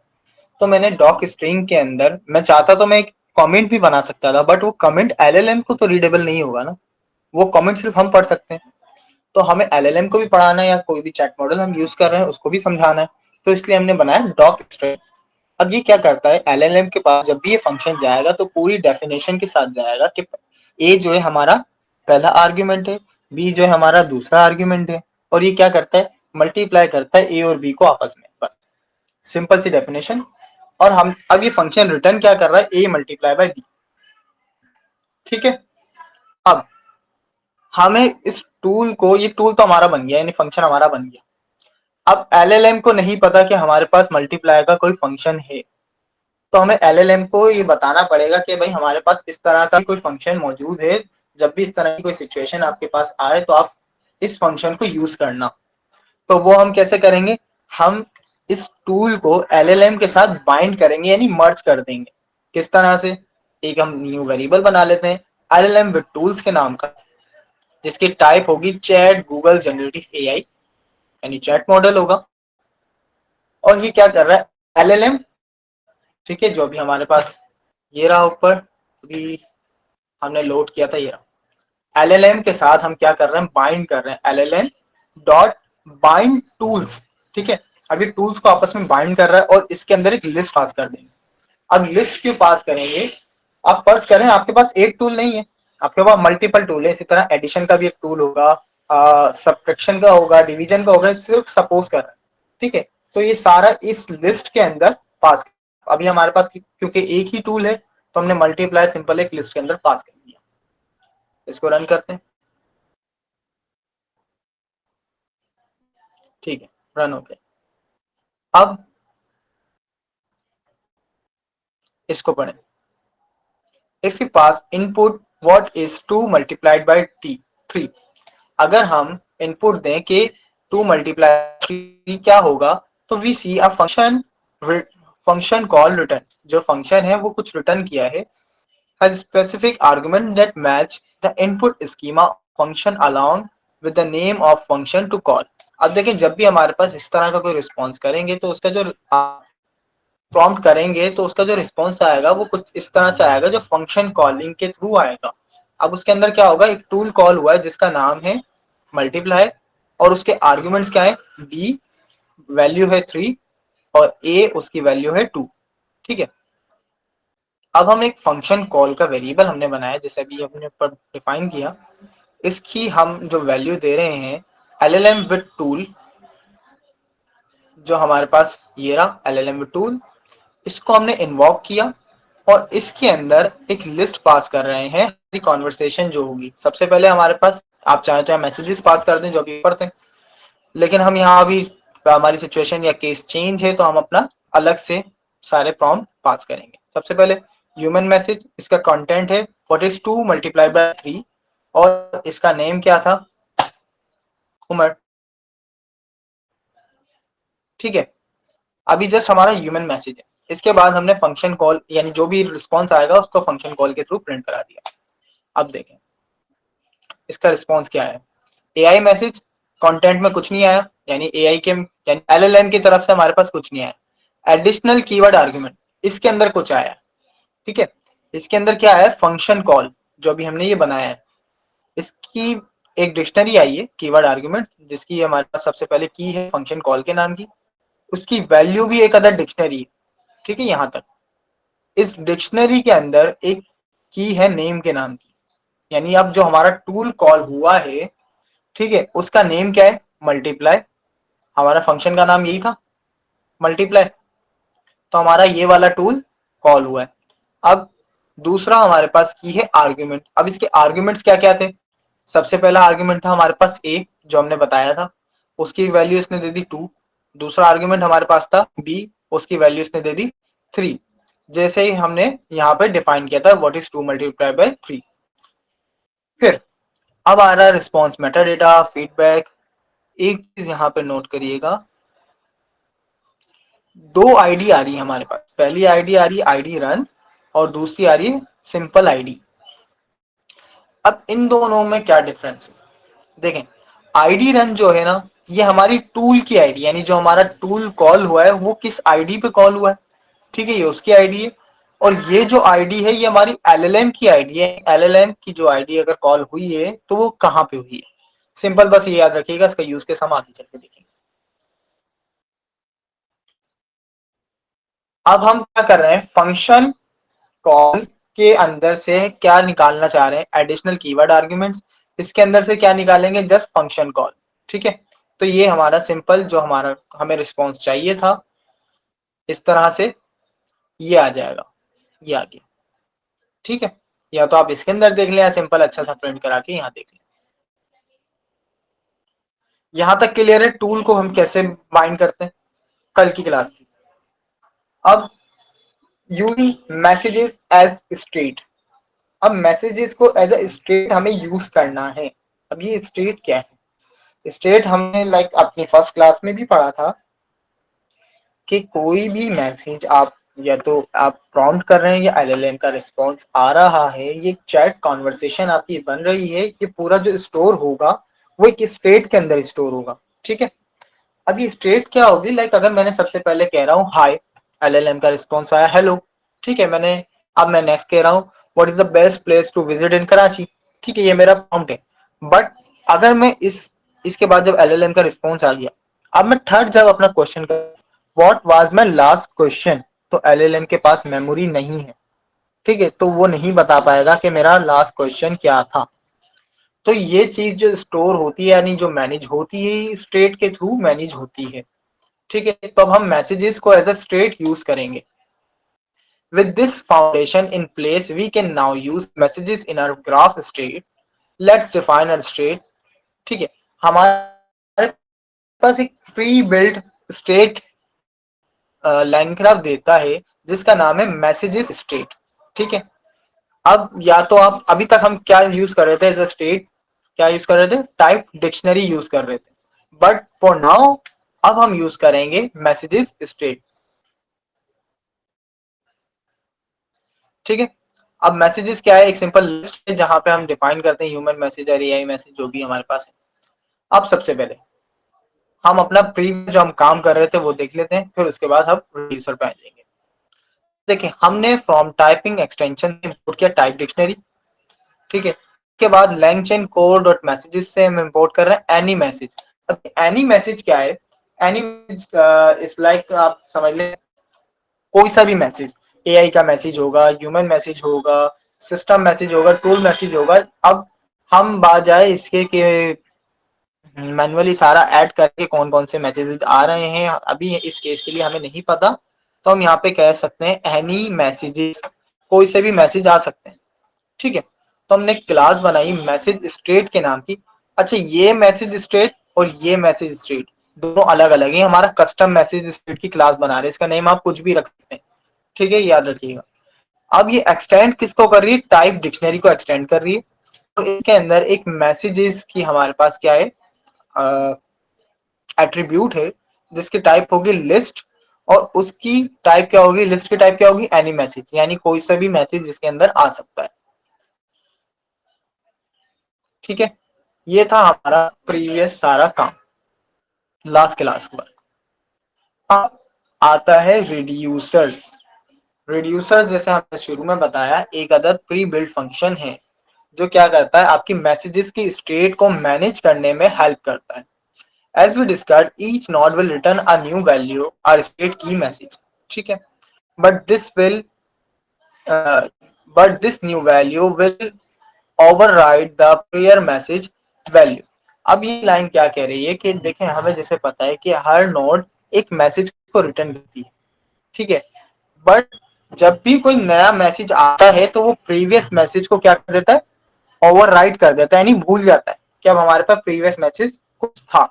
तो मैंने डॉक स्ट्रिंग के अंदर, मैं चाहता तो मैं एक कमेंट भी बना सकता था, बट वो कमेंट एलएलएम को तो रीडेबल नहीं होगा ना, वो कमेंट सिर्फ हम पढ़ सकते हैं। तो हमें एलएलएम को भी पढ़ाना है या कोई भी चैट मॉडल हम यूज कर रहे हैं उसको भी समझाना है, तो इसलिए हमने बनाया डॉक स्ट्रिंग। अब ये क्या करता है, एलएलएम के पास जब भी ये फंक्शन जाएगा तो पूरी डेफिनेशन के साथ जाएगा कि ए जो है हमारा पहला आर्ग्यूमेंट है, बी जो है हमारा दूसरा आर्ग्यूमेंट है, और ये क्या करता है, मल्टीप्लाई करता है ए और बी को आपस में, बस सिंपल सी डेफिनेशन। और हम अब ये फंक्शन रिटर्न क्या कर रहा है, ए मल्टीप्लाई बाय बी। ठीक है, अब हमें इस टूल को, ये टूल तो हमारा बन गया यानी फंक्शन हमारा बन गया। अब एलएलएम को नहीं पता कि हमारे पास मल्टीप्लाई का कोई फंक्शन है, तो हमें एलएलएम को ये बताना पड़ेगा कि भाई हमारे पास इस तरह का कोई फंक्शन मौजूद है, जब भी इस तरह की कोई सिचुएशन आपके पास आए तो आप इस फंक्शन को यूज करना। तो वो हम कैसे करेंगे, हम इस टूल को एलएलएम के साथ बाइंड करेंगे यानी मर्ज कर देंगे। किस तरह से, एक हम न्यू वेरिएबल बना लेते हैं एलएलएम विद टूल्स के नाम का, जिसकी टाइप होगी चैट गूगल जनरेटिव एआई, यानी चैट मॉडल होगा। और ये क्या कर रहा है एलएलएम, ठीक है, जो भी हमारे पास ये रहा ऊपर, अभी हमने लोड किया था ये रहा, LLM के साथ हम क्या कर रहे हैं, बाइंड कर रहे हैं, LLM डॉट बाइंड टूल्स, ठीक है। अब ये टूल्स को आपस में बाइंड कर रहा है और इसके अंदर एक लिस्ट पास कर देंगे। अब लिस्ट क्यों पास करेंगे, आप फर्ज करें आपके पास एक टूल नहीं है, आपके पास मल्टीपल टूल है। इसी तरह एडिशन का भी एक टूल होगा, सब्ट्रैक्शन का होगा, डिवीजन का होगा, सिर्फ सपोज कर रहे हैं, ठीक है। तो ये सारा इस लिस्ट के अंदर पास, अभी हमारे पास क्योंकि एक ही टूल है तो हमने मल्टीप्लाई सिंपल एक लिस्ट के अंदर पास कर दिया। इसको रन करते हैं, ठीक है, रन हो गया। अब इसको पढ़ें, if you pass input what is 2 multiplied by 3, अगर हम इनपुट दें कि 2 मल्टीप्लाई 3 क्या होगा, तो we see a function call return, जो फंक्शन है वो कुछ रिटर्न किया है, has specific argument that match the input schema function along with the name of function to call। अब देखें, जब भी हमारे पास इस तरह का कोई रिस्पॉन्स करेंगे तो उसका जो प्रॉम्प्ट करेंगे तो उसका जो रिस्पॉन्स आएगा वो कुछ इस तरह से आएगा, जो फंक्शन कॉलिंग के थ्रू आएगा। अब उसके अंदर क्या होगा, एक टूल कॉल हुआ है जिसका नाम है मल्टीप्लाई, और उसके आर्ग्यूमेंट्स क्या है, बी वैल्यू है 3 और ए उसकी वैल्यू है 2, ठीक है। अब हम एक फंक्शन कॉल का वेरिएबल हमने बनाया, जैसे अभी हमने डिफाइन किया, इसकी हम जो वैल्यू दे रहे हैं LLM विद टूल, जो हमारे पास ये रहा LLM विद टूल, इसको हमने इन्वॉक किया और इसके अंदर एक लिस्ट पास कर रहे हैं कॉन्वर्सेशन जो होगी। सबसे पहले हमारे पास, आप चाहे तो मैसेजेस पास कर दें जो अभी पढ़ते हैं, लेकिन हम यहाँ अभी हमारी सिचुएशन या केस चेंज है तो हम अपना अलग से सारे प्रॉम्प्ट पास करेंगे। सबसे पहले ह्यूमन मैसेज, इसका कंटेंट है व्हाट इज 2 मल्टीप्लाइड बाय 3 और इसका नेम क्या था, उमर, ठीक है। अभी जस्ट हमारा ह्यूमन मैसेज है, इसके बाद हमने फंक्शन कॉल यानी जो भी रिस्पॉन्स आएगा उसको फंक्शन कॉल के थ्रू प्रिंट करा दिया। अब देखें इसका रिस्पॉन्स क्या है, एआई मैसेज, कंटेंट में कुछ नहीं आया, यानी एआई के यानी एलएलएम की तरफ से हमारे पास कुछ नहीं आया। एडिशनल कीवर्ड आर्गुमेंट, इसके अंदर कुछ आया, ठीक है। इसके अंदर क्या है, फंक्शन कॉल जो अभी हमने ये बनाया है, इसकी एक डिक्शनरी आई है कीवर्ड आर्गुमेंट, जिसकी हमारे पास सबसे पहले की है फंक्शन कॉल के नाम की, उसकी वैल्यू भी एक अदर डिक्शनरी है, ठीक है। यहां तक इस डिक्शनरी के अंदर एक की है नेम के नाम की, यानी अब जो हमारा टूल कॉल हुआ है, ठीक है, उसका नेम क्या है, मल्टीप्लाई, हमारा फंक्शन का नाम यही था मल्टीप्लाई, तो हमारा ये वाला टूल कॉल हुआ है। अब दूसरा हमारे पास की है आर्ग्यूमेंट। अब इसके आर्ग्यूमेंट्स क्या क्या थे, सबसे पहला आर्ग्यूमेंट था हमारे पास ए जो हमने बताया था, उसकी वैल्यू इसने दे दी 2। दूसरा आर्ग्यूमेंट हमारे पास था बी, उसकी वैल्यू इसने दे दी 3, जैसे ही हमने यहाँ पे डिफाइन किया था व्हाट इज 2 मल्टीप्लाई बाय 3। फिर अब आ रहा है रिस्पॉन्स मेटा डेटा फीडबैक। एक चीज यहाँ पे नोट करिएगा, दो आईडी आ रही है हमारे पास, पहली आईडी आ रही है आईडी रन और दूसरी आ रही है सिंपल आईडी। अब इन दोनों में क्या डिफरेंस है, देखें आईडी रन जो है ना, ये हमारी टूल की आईडी, यानी जो हमारा टूल कॉल हुआ है वो किस आईडी पे कॉल हुआ है, ठीक है, ये उसकी आईडी है। और ये जो आईडी है ये हमारी एलएलएम की आईडी है, एलएलएम की जो आईडी अगर कॉल हुई है तो वो कहां पे हुई है, सिंपल बस ये याद रखिएगा, इसका यूज केस हम आगे चल के देखेंगे। अब हम क्या कर रहे हैं, फंक्शन कॉल के अंदर से क्या निकालना चाह रहे हैं, एडिशनल कीवर्ड आर्ग्यूमेंट्स, इसके अंदर से क्या निकालेंगे, जस्ट फंक्शन कॉल, ठीक है। तो ये हमारा सिंपल जो हमारा हमें रिस्पॉन्स चाहिए था, इस तरह से ये आ जाएगा, ये आ गया, ठीक है। या तो आप इसके अंदर देख लें या सिंपल अच्छा सा प्रिंट करा के यहाँ देख लें। यहां तक क्लियर है टूल को हम कैसे बाइंड करते हैं, कल की क्लास थी। अब यूजिंग मैसेजेस एज स्टेट, अब मैसेजेस को एज अ स्टेट हमें यूज करना है। अब ये स्टेट क्या है, स्टेट हमने लाइक अपनी फर्स्ट क्लास में भी पढ़ा था कि कोई भी मैसेज आप या तो आप प्रॉम्प्ट कर रहे हैं या एलएलएम का रिस्पॉन्स आ रहा है, ये चैट कॉन्वर्सेशन आपकी बन रही है, ये पूरा जो स्टोर होगा वो एक स्टेट के अंदर स्टोर होगा, ठीक है। अब ये स्टेट क्या होगी, लाइक अगर मैंने सबसे पहले कह रहा हूँ हाय, एलएलएम का रिस्पॉन्स आया हेलो, ठीक है, मैंने अब मैं नेक्स्ट कह रहा हूँ what is the best place to visit in Karachi, ठीक है, ये मेरा प्रॉम्प्ट है। बट अगर मैं इसके बाद जब LLM का रिस्पॉन्स आ गया, अब मैं थर्ड जब अपना क्वेश्चन कर, what was my last question, तो LLM के पास मेमोरी नहीं है, ठीक है, तो वो नहीं बता पाएगा कि मेरा लास्ट क्वेश्चन क्या था। तो ये चीज जो स्टोर होती है यानी जो मैनेज होती है स्टेट के थ्रू मैनेज होती है, ठीक है। तो अब हम मैसेजेस को एज अ स्टेट यूज करेंगे। With this foundation in place, we can now use messages in our graph state. Let's define our state. ठीक है, हमारे पास एक pre built state line graph देता है जिसका नाम है मैसेजेस स्टेट, ठीक है। अब या तो आप अभी तक हम क्या यूज कर रहे थे एज अ स्टेट, क्या यूज कर रहे थे, टाइप डिक्शनरी यूज कर रहे थे, बट फॉर नाउ अब हम यूज करेंगे मैसेजेस स्टेट, ठीक है। अब मैसेजेस क्या है, एक सिंपल लिस्ट है जहां पे हम डिफाइन करते हैं ह्यूमन मैसेज और AI मैसेज जो भी हमारे पास है। अब सबसे पहले हम अपना प्रीवियस जो हम काम कर रहे थे वो देख लेते हैं, फिर उसके बाद हम रिड्यूसर पे आ जाएंगे। देखिए, हमने फ्रॉम टाइपिंग एक्सटेंशन इंपोर्ट किया टाइप डिक्शनरी, ठीक है। उसके बाद LangChain code dot messages से हम इंपोर्ट कर रहे हैं एनी मैसेज। अब एनी मैसेज क्या है, एनी इज लाइक आप समझ लें कोई सा भी मैसेज, AI का मैसेज होगा, ह्यूमन मैसेज होगा, सिस्टम मैसेज होगा, टूल मैसेज होगा। अब हम बात जाए इसके कि मैनुअली सारा ऐड करके कौन कौन से मैसेजेस आ रहे हैं, अभी इस केस के लिए हमें नहीं पता, तो हम यहाँ पे कह सकते हैं एनी मैसेजेस, कोई से भी मैसेज आ सकते हैं, ठीक है। तो हमने क्लास बनाई मैसेज स्टेट के नाम की। अच्छा, ये मैसेज स्टेट और ये मैसेज स्टेट दोनों अलग अलग है, हमारा कस्टम मैसेज स्टेट की क्लास बना रहे हैं, इसका नेम आप कुछ भी रख सकते हैं, ठीक है, याद रखिएगा। अब ये एक्सटेंड किसको कर रही है, टाइप डिक्शनरी को एक्सटेंड कर रही है। तो इसके अंदर एक मैसेजेस की हमारे पास क्या है, एट्रीब्यूट है जिसकी टाइप होगी लिस्ट, और उसकी टाइप क्या होगी, लिस्ट की टाइप क्या होगी, एनी मैसेज, यानी कोई सा भी मैसेज जिसके अंदर आ सकता है, ठीक है। ये था हमारा प्रीवियस सारा काम, लास्ट क्लास पर। अब आता है रिड्यूसर्स। रिड्यूसर्स जैसे हमने शुरू में बताया एक अदद प्री बिल्ड फंक्शन है जो क्या करता है, आपकी मैसेजेस की स्टेट को मैनेज करने में हेल्प करता है। As we discussed, each node will return a new value or state key message, ठीक है। but this will uh, but this new value will override the prior message value। अब ये line क्या कह रही है कि देखें, हमें जैसे पता है कि हर नोड एक मैसेज को रिटर्न करती है, ठीक है। बट जब भी कोई नया मैसेज आता है तो वो प्रीवियस मैसेज को क्या कर देता है, ओवरराइड कर देता है, यानी भूल जाता है कि अब हमारे पास प्रीवियस मैसेज कुछ था।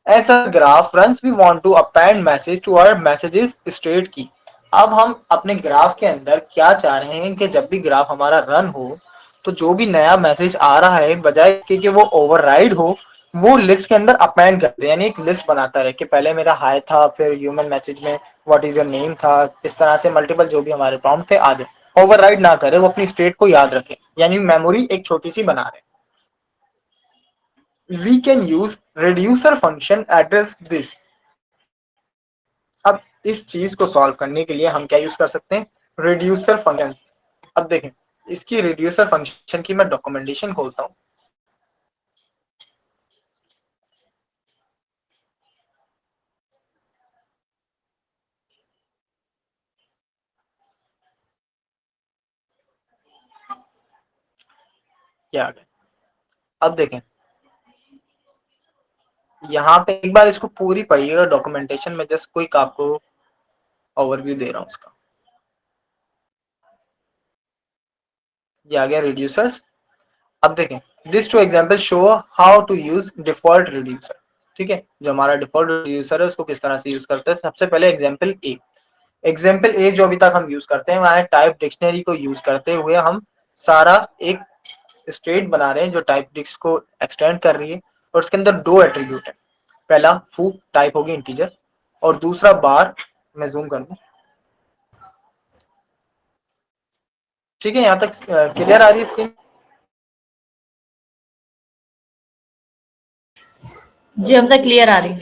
As a graph runs, we want to append message to our messages state की। अब हम अपने ग्राफ के अंदर क्या चाह रहे हैं कि जब भी ग्राफ हमारा रन हो तो जो भी नया मैसेज आ रहा है बजाय इसके कि वो ओवरराइड हो, वो लिस्ट के अंदर अपेंड कर दे, यानी एक लिस्ट बनाता रहे कि पहले मेरा हाय था, फिर ह्यूमन मैसेज में व्हाट इज योर नेम था, इस तरह से मल्टीपल जो भी हमारे प्रॉम्प्ट थे आ जाए। ओवरराइड ना करे, वो अपनी स्टेट को याद रखे, यानी मेमोरी एक छोटी सी बना रहे। We can use reducer function address this। अब इस चीज को सॉल्व करने के लिए हम क्या यूज कर सकते हैं, रिड्यूसर फंक्शन। अब देखें, इसकी रिड्यूसर फंक्शन की मैं डॉक्यूमेंटेशन खोलता हूं। क्या आ गया, अब देखें, यहाँ पे एक बार इसको पूरी पढ़िएगा डॉक्यूमेंटेशन में, जस्ट कोई आपको ओवरव्यू दे रहा हूँ उसका। ये आ गया रिड्यूसर्स। अब देखें, this two example show how to use default reducer, ठीक है। जो हमारा डिफॉल्ट रिड्यूसर है उसको किस तरह से यूज करते हैं, सबसे पहले एग्जांपल ए। एग्जाम्पल ए जो अभी तक हम यूज करते हैं वहां टाइप डिक्शनरी को यूज करते हुए हम सारा एक स्टेट बना रहे हैं जो टाइप डिक्स को एक्सटेंड कर रही है, और उसके अंदर दो एट्रीब्यूट है। पहला फू टाइप होगी इंटीजर, और दूसरा बार, मैं जूम कर दूं, ठीक है। यहाँ तक क्लियर आ रही है स्क्रीन। जी हम तक क्लियर आ रही है।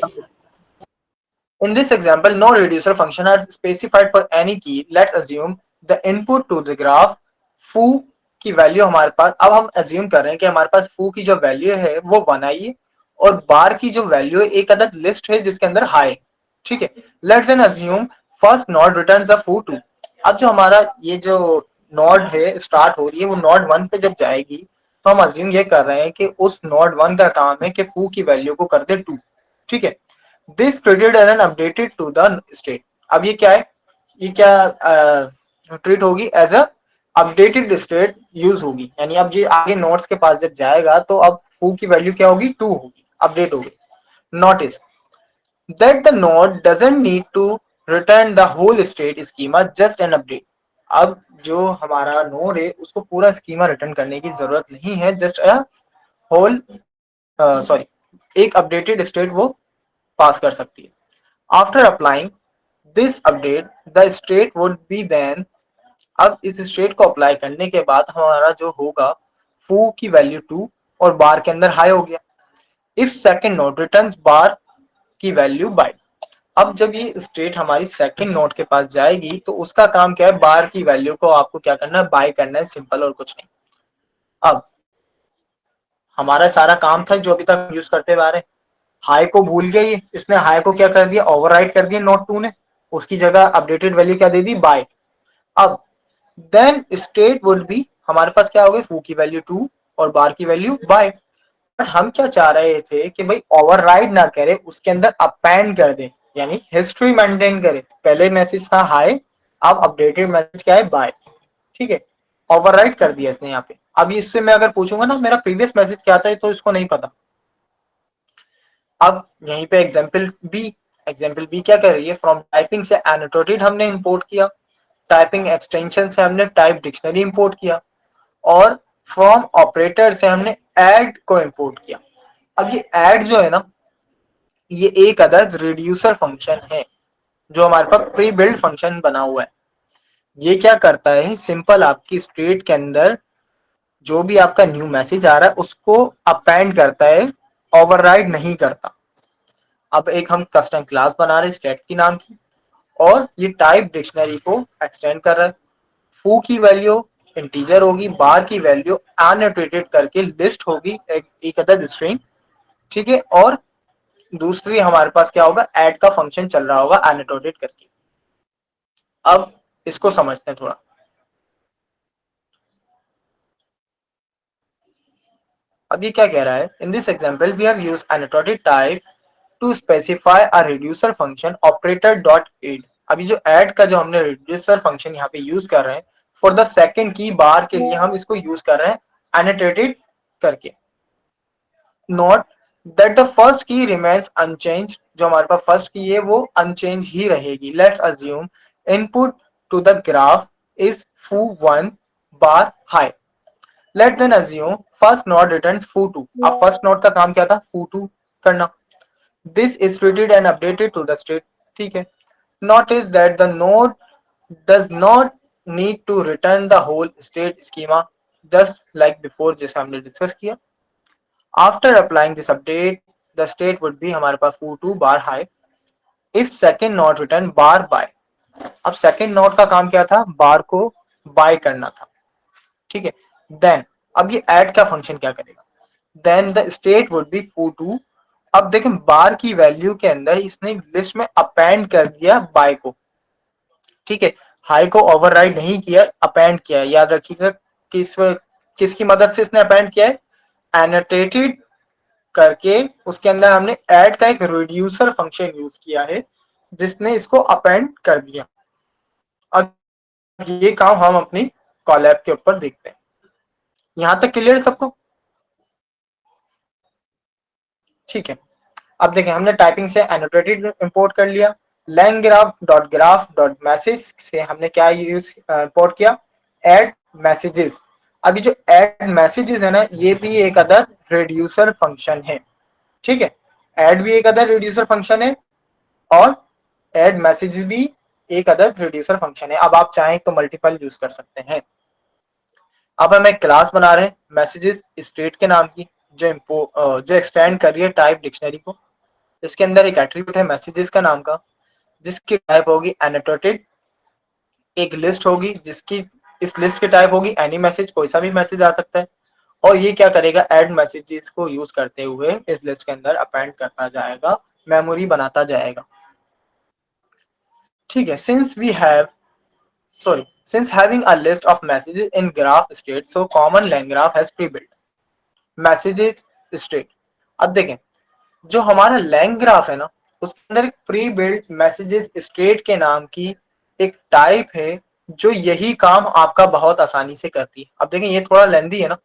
In this example, no reducer function are specified for any key. Let's assume the input to the graph foo की वैल्यू हमारे पास, अब हम अज्यूम कर रहे हैं कि हमारे पास फू की जो वैल्यू है वो 1 आई है और बार की जो वैल्यू है एक अदद लिस्ट है जिसके अंदर हाई। ठीक है, let's then assume first node returns a foo 2। अब जो हमारा ये जो नोड है स्टार्ट हो रही है वो नोड 1 पे जब जाएगी तो हम अज्यूम ये कर रहे हैं कि उस नोड 1 का काम है कि फू की वैल्यू को कर दे 2। ठीक है, this treated as an updated to the state. अब ये क्या है, ये क्या ट्रीट होगी as a updated state use होगी, यानी अब ये आगे नोड्स के पास जब जाएगा तो अब फू की वैल्यू क्या होगी, 2 होगी, अपडेट होगी। Notice that the node doesn't need to return the whole state schema, just an update। अब जो हमारा नोड है उसको पूरा स्कीमा रिटर्न करने की जरूरत नहीं है, जस्ट अ होल सॉरी एक अपडेटेड स्टेट वो पास कर सकती है। After applying this update the state would be then, अब इस स्टेट को अप्लाई करने के बाद हमारा जो होगा फू की वैल्यू 2 और बार के अंदर हाई हो गया। इफ सेकंड नोड रिटर्न्स बार की वैल्यू बाय। अब जब ये स्टेट हमारी सेकंड नोड के पास जाएगी तो उसका काम क्या है, बार की वैल्यू को आपको क्या करना है, बाय करना है, सिंपल और कुछ नहीं। अब हमारा सारा काम था जो अभी तक यूज करते हुए आ रहे हैं, हाई को भूल गया ये, इसने हाई को क्या कर दिया, ओवरराइट कर दिया नोड 2 ने, उसकी जगह अपडेटेड वैल्यू क्या दे दी, बाय। अब देन स्टेट वुड बी, हमारे पास क्या हो गई, फू की वैल्यू 2 और बार की वैल्यू बाय। बट हम क्या चाह रहे थे कि भाई ओवरराइड ना करे, उसके अंदर अपेंड कर दे, यानी हिस्ट्री मेंटेन करे। पहले मैसेज था हाई, अब अपडेटेड मैसेज क्या है, बाय। ठीक है, ओवरराइड कर दिया इसने यहाँ पे। अब इससे मैं अगर पूछूंगा ना मेरा प्रीवियस मैसेज क्या था तो इसको नहीं पता। अब यहीं पे एग्जाम्पल बी क्या कर रही है, फ्रॉम टाइपिंग से एनोटेटेड हमने इंपोर्ट किया, टाइपिंग एक्सटेंशन से हमने टाइप डिक्शनरी इंपोर्ट किया और फ्रॉम ऑपरेटर से हमने ऐड को इंपोर्ट किया। अब ये ऐड जो है ना, ये एक अदद रिड्यूसर फंक्शन है जो हमारे पास प्री बिल्ड फंक्शन बना हुआ है। ये क्या करता है, सिंपल आपकी स्टेट के अंदर जो भी आपका न्यू मैसेज आ रहा है उसको अपेंड करता है, ओवरराइड नहीं करता। अब एक हम कस्टम क्लास बना रहे हैं स्टेट की नाम की, और ये टाइप डिक्शनरी को एक्सटेंड कर रहा है। फू की वैल्यू इंटीजर होगी, बार की वैल्यू अनोटेटेड करके लिस्ट होगी, एक अदद स्ट्रिंग। ठीक है, और दूसरी हमारे पास क्या होगा, ऐड का फंक्शन चल रहा होगा अनोटेटेड करके। अब इसको समझते हैं थोड़ा। अब ये क्या कह रहा है, in this example we have used annotated type to specify a reducer function operator dot add. अभी जो ऐड का जो हमने रिड्यूसर फंक्शन यहाँ पे यूज कर रहे हैं फॉर द सेकंड की बार के लिए हम इसको यूज कर रहे हैं अनोटेटेड करके। नोट दैट द फर्स्ट की रिमेन्स अनचेंज, जो हमारे पास फर्स्ट की है वो अनचेंज ही रहेगी। Let's assume input to the graph is foo 1 bar hi. Let then assume first node returns foo 2। अब फर्स्ट नोड का काम क्या था, foo 2 करना। This is treated and updated to the state। ठीक है, notice that the node does not need to return the whole state schema, just like before जैसे हमने डिस्कस किया। After applying this update the state would be, हमारे पास foo 2 bar hi if second node return bar bye. अब second node का काम क्या था, बार को बाय करना था। ठीक है, देन अब ये ऐड का फंक्शन क्या करेगा, then the state would be foo 2। अब देखें बार की वैल्यू के अंदर इसने लिस्ट में अपेंड कर दिया बाय को। ठीक है, हाई को ओवरराइड नहीं किया, अपेंड किया है। याद रखिएगा किस किसकी मदद से इसने अपेंड किया है, एनोटेटेड करके। उसके अंदर हमने ऐड का एक रिड्यूसर फंक्शन यूज किया है जिसने इसको अपेंड कर दिया। अब ये काम हम अपनी कॉलैब के ऊपर देखते हैं। यहां तक क्लियर है सबको? ठीक है, अब देखें हमने टाइपिंग से एनोटेटेड इंपोर्ट कर लिया, langgraph.graph.message से हमने क्या यूज इंपोर्ट किया, ऐड मैसेजेस। अभी जो ऐड मैसेजेस है ना, ये भी एक अदर रिड्यूसर फंक्शन है। ठीक है, ऐड भी एक अदर रिड्यूसर फंक्शन है और ऐड मैसेजेस भी एक अदर रिड्यूसर फंक्शन है। अब आप चाहें तो मल्टीपल यूज कर सकते हैं। अब हम एक क्लास बना रहे हैं मैसेजेस स्टेट के नाम की, जो एक्सटेंड कर रही है टाइप डिक्शनरी को। इसके अंदर एक एट्रीब्यूट है मैसेजेस का नाम का, जिसकी टाइप होगी एनोटेटेड। एक लिस्ट होगी जिसकी इस लिस्ट की टाइप होगी एनी मैसेज, कोई सा भी मैसेज आ सकता है, और ये क्या करेगा, ऐड मैसेजेस को यूज करते हुए इस लिस्ट के अंदर अपेंड करता जाएगा, मेमोरी बनाता जाएगा। ठीक है, since having a list of messages in graph state, so common line graph has pre-built messages state। अब देखें, जो हमारा लैंग ग्राफ है ना, उसके अंदर एक प्री बिल्ट मैसेजेस स्टेट के नाम की एक टाइप है जो यही काम आपका बहुत आसानी से करती है। अब देखें, ये थोड़ा लेंदी है ना,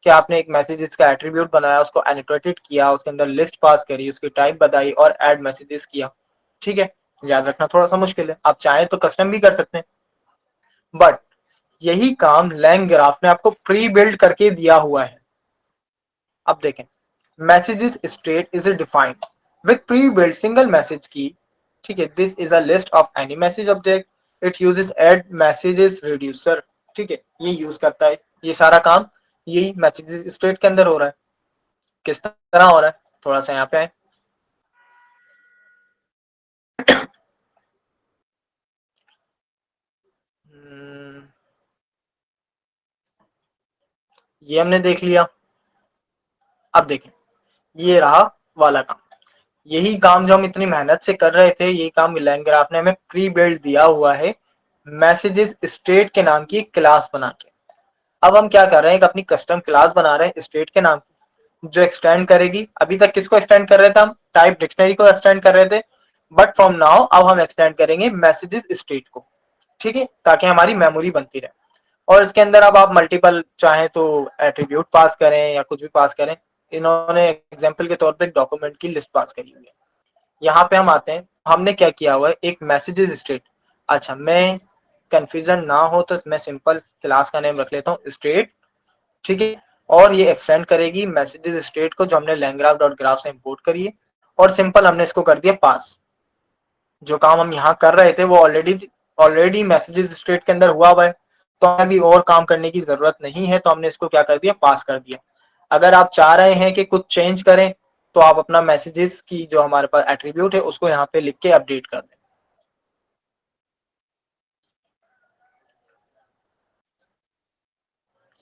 कि आपने एक मैसेजेस का एट्रीब्यूट बनाया, उसको एनोटेटेड किया, उसके अंदर लिस्ट पास करी, उसकी टाइप बताई और ऐड मैसेजेस किया। ठीक है, याद रखना थोड़ा सा मुश्किल है, आप चाहें तो कस्टम भी कर सकते हैं, बट यही काम लैंग ग्राफ ने आपको प्री बिल्ड करके दिया हुआ है। अब देखें, messages state is defined with pre build single message की। ठीक है, this is a list of any message object, it uses add messages reducer. ठीक है, ये यूज करता है, ये सारा काम यही मैसेजेस स्टेट के अंदर हो रहा है। किस तरह हो रहा है, थोड़ा सा यहाँ पे आए। ये हमने देख लिया। अब देखें, ये रहा वाला काम, यही काम जो हम इतनी मेहनत से कर रहे थे, यही काम लैंग ग्राफ ने हमें प्री बिल्ड दिया हुआ है मैसेजेस स्टेट के नाम की क्लास बना के। अब हम क्या कर रहे हैं, एक अपनी कस्टम क्लास बना रहे हैं स्टेट के नाम की, जो एक्सटेंड करेगी, अभी तक किसको एक्सटेंड कर रहे थे हम, टाइप डिक्शनरी को एक्सटेंड कर रहे थे, बट फ्रॉम नाउ अब हम एक्सटेंड करेंगे मैसेजेस स्टेट को। ठीक है, ताकि हमारी मेमोरी बनती रहे। और इसके अंदर अब आप मल्टीपल चाहें तो एट्रीब्यूट पास करें या कुछ भी पास करें। इन्होंने एग्जाम्पल के तौर पर एक डॉक्यूमेंट की लिस्ट पास करी हुई है। यहाँ पे हम आते हैं, हमने क्या किया हुआ है, एक मैसेजेस स्टेट। अच्छा, मैं कंफ्यूजन ना हो तो मैं सिंपल क्लास का नेम रख लेता हूँ स्टेट। ठीक है, और ये एक्सटेंड करेगी मैसेजेस स्टेट को, जो हमने लैंग्राफ डॉट ग्राफ से इंपोर्ट करी है, और सिंपल हमने इसको कर दिया पास। जो काम हम यहाँ कर रहे थे वो ऑलरेडी मैसेजेस स्टेट के अंदर हुआ है, तो हमें भी और काम करने की जरूरत नहीं है, तो हमने इसको क्या कर दिया, पास कर दिया। अगर आप चाह रहे हैं कि कुछ चेंज करें, तो आप अपना मैसेजेस की जो हमारे पास एट्रीब्यूट है उसको यहाँ पे लिख के अपडेट कर दें।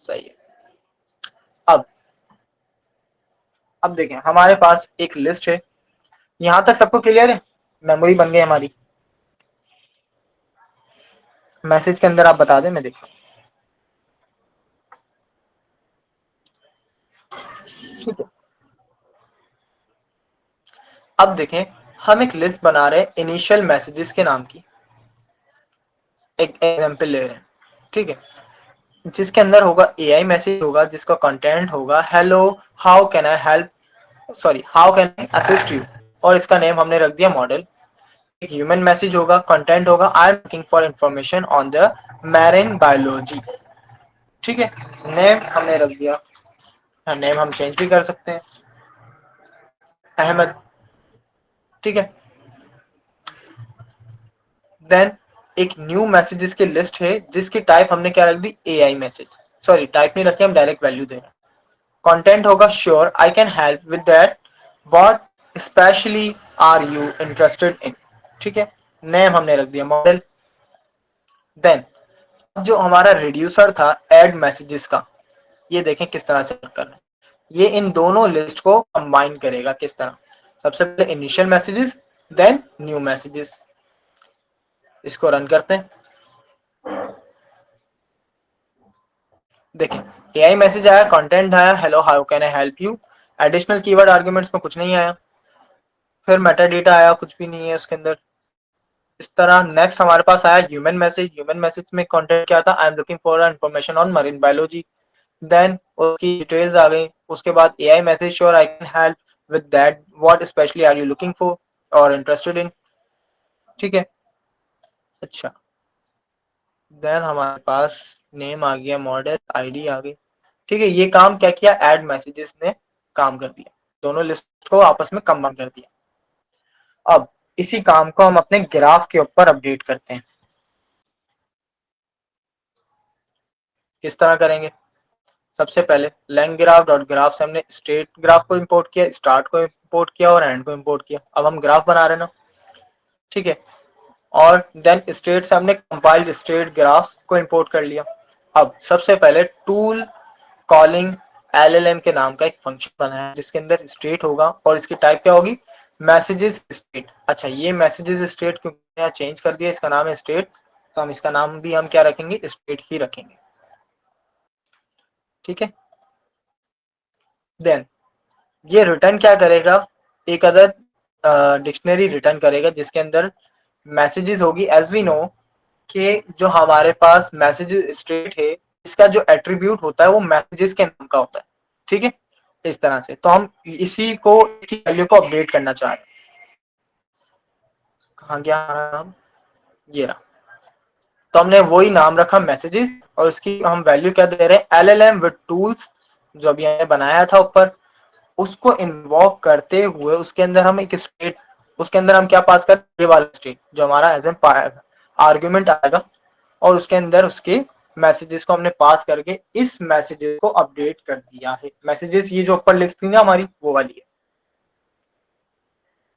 सही है। अब अब देखें, हमारे पास एक लिस्ट है, यहां तक सबको क्लियर है, मेमोरी बन गई हमारी। मैसेज के अंदर आप बता दें, मैं देखता हूँ। ठीक है, अब देखें, हम एक लिस्ट बना रहे हैं इनिशियल मैसेजेस के नाम की, एक एग्जांपल ले रहे हैं। ठीक है, जिसके अंदर होगा एआई मैसेज होगा, जिसका कंटेंट होगा hello, how can I help, sorry how can I assist you, और इसका नेम हमने रख दिया मॉडल। एक ह्यूमन मैसेज होगा, कंटेंट होगा आई am looking for information on the marine biology. ठीक है, नेम हमने रख दिया, नेम हम चेंज भी कर सकते हैं, अहमद। ठीक है, देन एक न्यू मैसेजेस की लिस्ट है, जिसकी टाइप हमने क्या रख दी, एआई मैसेज। सॉरी, टाइप नहीं रखे, हम डायरेक्ट वैल्यू दे रहे हैं। कंटेंट होगा sure I can help with that, what specially are you interested in. ठीक है, नेम हमने रख दिया मॉडल। देन जो हमारा रिड्यूसर था ऐड मैसेजेस का, ये देखें किस तरह से कर रहे हैं। ये इन दोनों लिस्ट को कंबाइन करेगा, किस तरह, सबसे पहले initial messages, then new messages. इसको रन करते हैं, देखें एआई मैसेज आया, कंटेंट आया hello how can I help you, additional keyword arguments में कुछ नहीं आया, फिर मेटा डेटा आया, कुछ भी नहीं है उसके अंदर। इस तरह नेक्स्ट हमारे पास आया ह्यूमन मैसेज, ह्यूमन मैसेज में कंटेंट क्या था, I am looking for information on marine biology, then उसकी डिटेल्स आ गई। उसके बाद AI message sure I can help with that, what specially are you looking for और इंटरेस्टेड इन। ठीक है, अच्छा, देन हमारे पास नेम आ गया, मॉडल आईडी आ गई। ठीक है, ये काम क्या किया, ऐड मैसेजेस ने काम कर दिया, दोनों लिस्ट को आपस में कंबाइन कर दिया। अब इसी काम को हम अपने ग्राफ के ऊपर अपडेट करते हैं। किस तरह करेंगे, सबसे पहले लैंग ग्राफ डॉट ग्राफ से हमने स्टेट ग्राफ को इंपोर्ट किया, स्टार्ट को इंपोर्ट किया और एंड को इंपोर्ट किया। अब हम ग्राफ बना रहे हैं ना, ठीक है, और देन स्टेट से हमने कंपाइल्ड स्टेट ग्राफ को इंपोर्ट कर लिया। अब सबसे पहले टूल कॉलिंग LLM के नाम का एक फंक्शन बना है जिसके अंदर स्टेट होगा और इसकी टाइप क्या होगी, मैसेजेस स्टेट। अच्छा, ये मैसेजेस स्टेट क्योंकि यहाँ चेंज कर दिया, इसका नाम है स्टेट, तो हम इसका नाम भी हम क्या रखेंगे, स्टेट ही रखेंगे। ठीक है, देन ये रिटर्न क्या करेगा, एक अदर डिक्शनरी रिटर्न करेगा जिसके अंदर मैसेजेस होगी। एज वी नो कि जो हमारे पास मैसेजेस स्टेट है, इसका जो एट्रीब्यूट होता है वो मैसेजेस के नाम का होता है। ठीक है, इस तरह से तो हम इसी को, इसकी वैल्यू को अपडेट करना चाह रहे हैं। कहाँ गया हमारा नाम, ये रहा। तो हमने वही नाम रखा मैसेजेस और उसकी हम वैल्यू क्या दे रहे हैं, LLM विद टूल्स, जो अभी हमने बनाया था ऊपर, उसको इन्वॉक करते हुए उसके अंदर हम एक स्टेट, उसके अंदर हम क्या पास कर, ये वाला स्टेट जो हमारा एज एन आर्ग्यूमेंट आएगा, और उसके अंदर उसके मैसेजेस को हमने पास करके इस मैसेजेस को अपडेट कर दिया है। मैसेजेस ये जो ऊपर लिस्ट थी ना हमारी, वो वाली है।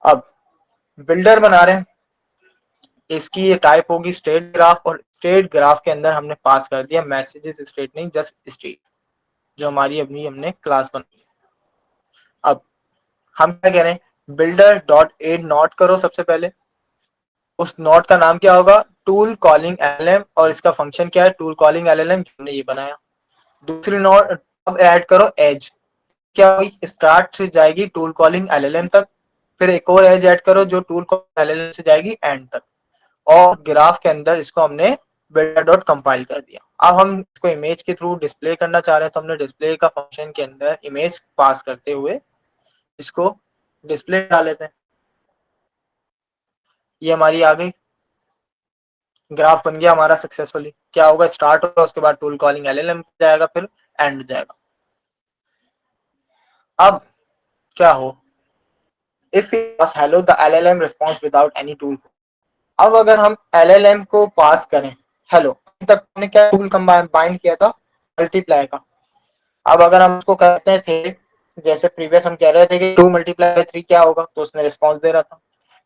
अब बिल्डर बना रहे हैं, इसकी ये टाइप होगी स्टेट ग्राफ, और स्टेट ग्राफ के अंदर हमने पास कर दिया मैसेजेस स्टेट नहीं, जस्ट स्टेट, जो हमारी अभी हमने क्लास बनाई। अब हम क्या कह रहे हैं, बिल्डर डॉट एड नॉट करो सबसे पहले, उस नोट का नाम क्या होगा, टूल कॉलिंग LLM, और इसका फंक्शन क्या है, टूल कॉलिंग LLM, हमने ये बनाया। दूसरी नोट अब ऐड करो एज, क्या हुई, स्टार्ट से जाएगी टूल कॉलिंग LLM तक, फिर एक और एज ऐड करो जो टूल कॉलिंग LLM से जाएगी एंड तक, और ग्राफ के अंदर इसको हमने बिल्डर डॉट कंपाइल कर दिया। अब हम इसको इमेज के थ्रू डिस्प्ले करना चाह रहे हैं, तो हमने डिस्प्ले का फंक्शन के अंदर इमेज पास करते हुए इसको डिस्प्ले डाल लेते हैं। ये हमारी आ गई, ग्राफ बन गया हमारा सक्सेसफुली। क्या होगा, स्टार्ट होगा, उसके बाद टूल कॉलिंग LLM जाएगा, फिर एंड जाएगा। अब क्या हो, if hello the LLM response without any tool. अब अगर हम LLM को पास करें हेलो, तक हमने क्या टूल कंबाइंड किया था, मल्टीप्लाई का। अब अगर हम उसको कहते थे, जैसे प्रीवियस हम कह रहे थे कि 2 × 3 क्या होगा, तो उसने रिस्पॉन्स दे रहा था।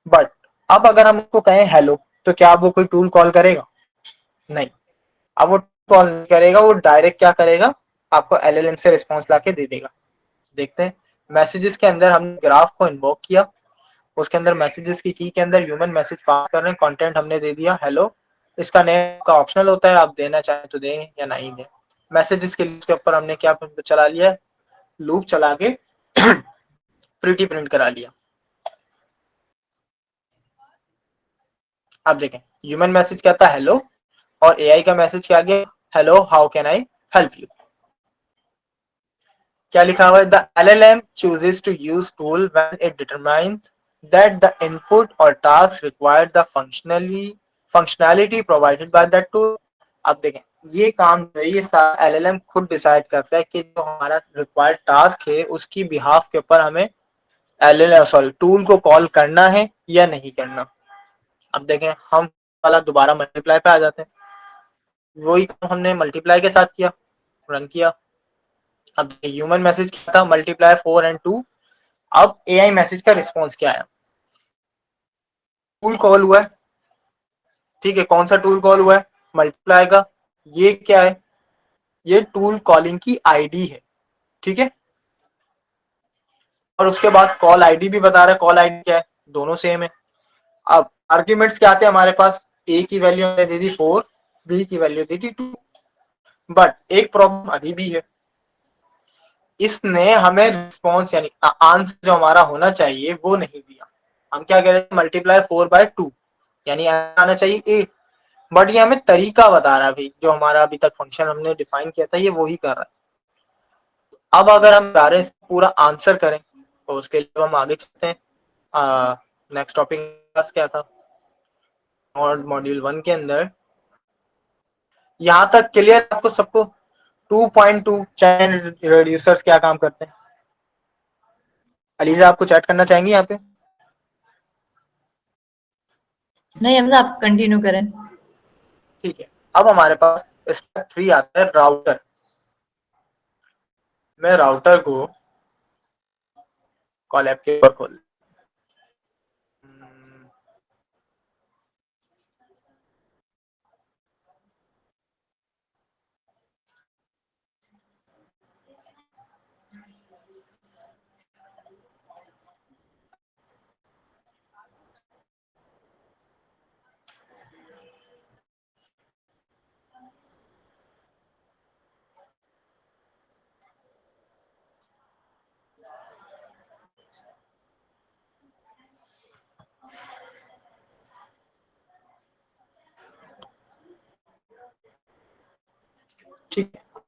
बट अब अगर हम उसको कहें हेलो, तो क्या वो कोई टूल कॉल करेगा, नहीं। अब वो कॉल नहीं करेगा, वो डायरेक्ट क्या करेगा, आपको LLM से रिस्पॉन्स लाके दे देगा। देखते हैं, मैसेजेस के अंदर हमने ग्राफ को इन्वोक किया, उसके अंदर मैसेजेस की के अंदर ह्यूमन मैसेज पास कर रहे हैं, कंटेंट हमने दे दिया हेलो, इसका नेम का ऑप्शनल होता है, आप देना चाहें तो दें या नहीं दें। मैसेजेस के लिए उसके ऊपर हमने क्या चला लिया, लूप चला के प्रिटी प्रिंट करा लिया। अब देखें, ह्यूमन मैसेज क्या था, हेलो, और AI का मैसेज क्या गया, hello how can I help you. क्या लिखा हुआ है, the LLM chooses to use tool when it determines that the input or task required the functionality provided by that tool। अब देखें, ये काम जो है, ये सारा LLM खुद डिसाइड करता है कि जो हमारा रिक्वायर्ड टास्क है उसकी बिहाफ के ऊपर हमें टूल को कॉल करना है या नहीं करना। अब देखें, हम वाला दोबारा मल्टीप्लाई पे आ जाते हैं, वही काम हमने मल्टीप्लाई के साथ किया, रन किया। अब ह्यूमन मैसेज क्या था, मल्टीप्लाई 4 and 2। अब AI मैसेज का रिस्पॉन्स क्या आया, टूल कॉल हुआ है। ठीक है, कौन सा टूल कॉल हुआ है, मल्टीप्लाई का। ये क्या है, ये टूल कॉलिंग की आईडी है। ठीक है, और उसके बाद कॉल आईडी भी बता रहा है, कॉल आईडी क्या है, दोनों सेम है। अब आर्ग्यूमेंट्स क्या आते हैं हमारे पास, ए की वैल्यू हमने दे दी 4, बी की वैल्यू दे दी 2। बट एक प्रॉब्लम अभी भी है, इसने हमें रिस्पॉन्स यानी आंसर जो हमारा होना चाहिए वो नहीं दिया। हम क्या कह रहे थे, मल्टीप्लाई 4/2 यानी आना चाहिए 8, बट ये हमें तरीका बता रहा है भाई, जो हमारा अभी तक फंक्शन हमने डिफाइन किया था ये वही कर रहा है। अब अगर हम चाह रहे हैं पूरा आंसर करें, तो उसके लिए हम आगे चलते हैं। नेक्स्ट टॉपिक क्या था, और मॉड्यूल 1 के अंदर यहाँ तक क्लियर आपको सबको। 2.2 चैन रिड्यूसर्स क्या काम करते हैं, अलीजा आपको चैट करना चाहेंगे यहाँ पे। नहीं, हम आप कंटिन्यू करें। ठीक है, अब हमारे पास स्टेप 3 आता है, राउटर। मैं राउटर को कॉल ऐप के ऊपर खोल,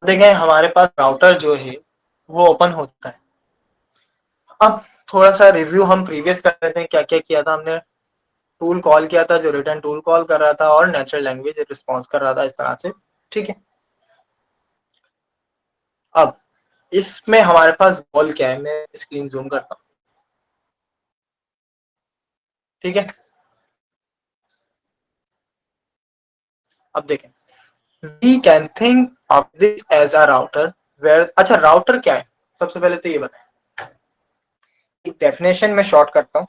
देखें हमारे पास राउटर जो है वो ओपन होता है। अब थोड़ा सा रिव्यू हम प्रीवियस कर लेते हैं, क्या क्या किया था हमने। टूल कॉल किया था जो रिटर्न टूल कॉल कर रहा था और नेचुरल लैंग्वेज रिस्पॉन्स कर रहा था इस तरह से, ठीक है। अब इसमें हमारे पास गोल क्या है, मैं स्क्रीन जूम करता हूँ, ठीक है। अब देखें, we can think of this as a router where, अच्छा राउटर क्या है सबसे पहले तो ये बताएं। एक डेफिनेशन में शॉर्ट करता हूँ।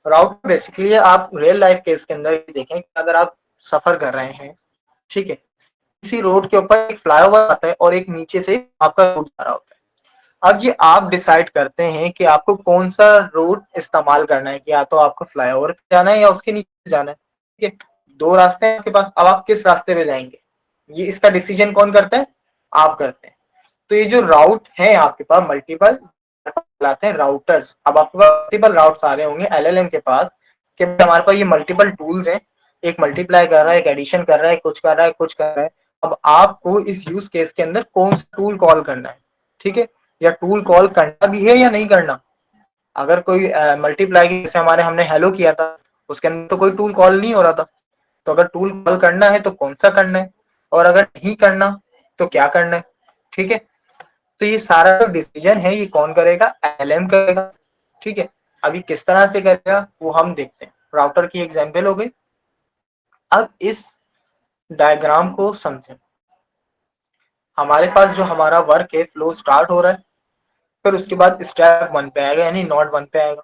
राउटर बेसिकली आप रियल लाइफ केस के अंदर देखें कि अगर आप सफर कर रहे हैं, ठीक है, किसी रोड के ऊपर एक फ्लाईओवर आता है और एक नीचे से आपका रोड जा रहा होता है। अब ये आप डिसाइड करते हैं कि आपको कौन सा रूट इस्तेमाल करना है, कि या तो आपको फ्लाईओवर पे जाना है या उसके नीचे जाना है, ठीक है। दो रास्ते हैं आपके पास, अब आप किस रास्ते पे जाएंगे, ये इसका डिसीजन कौन करता है, आप करते हैं। तो ये जो राउट है आपके पास मल्टीपल लाते हैं राउटर्स। अब आपके पास मल्टीपल राउट्स आ रहे होंगे एलएलएम के पास, कि हमारे पास ये मल्टीपल टूल्स हैं, एक मल्टीप्लाई कर रहा है, एक एडिशन कर रहा है, कुछ कर रहा है, कुछ कर रहा है। अब आपको इस यूज केस के अंदर कौन सा टूल कॉल करना है, ठीक है, या टूल कॉल करना भी है या नहीं करना। अगर कोई मल्टीप्लाई जैसे हमारे हमने हेलो किया था, उसके अंदर तो कोई टूल कॉल नहीं हो रहा था। तो अगर टूल कॉल करना है तो कौन सा करना है, और अगर नहीं करना तो क्या करना है, ठीक है। तो ये सारा जो डिसीजन है ये कौन करेगा, एलएम करेगा, ठीक है। अभी किस तरह से करेगा वो हम देखते हैं। राउटर की एग्जांपल हो गई। अब इस डायग्राम को समझें। हमारे पास जो हमारा वर्क है फ्लो स्टार्ट हो रहा है, फिर उसके बाद स्टेप वन पे आएगा यानी नोड वन पे आएगा।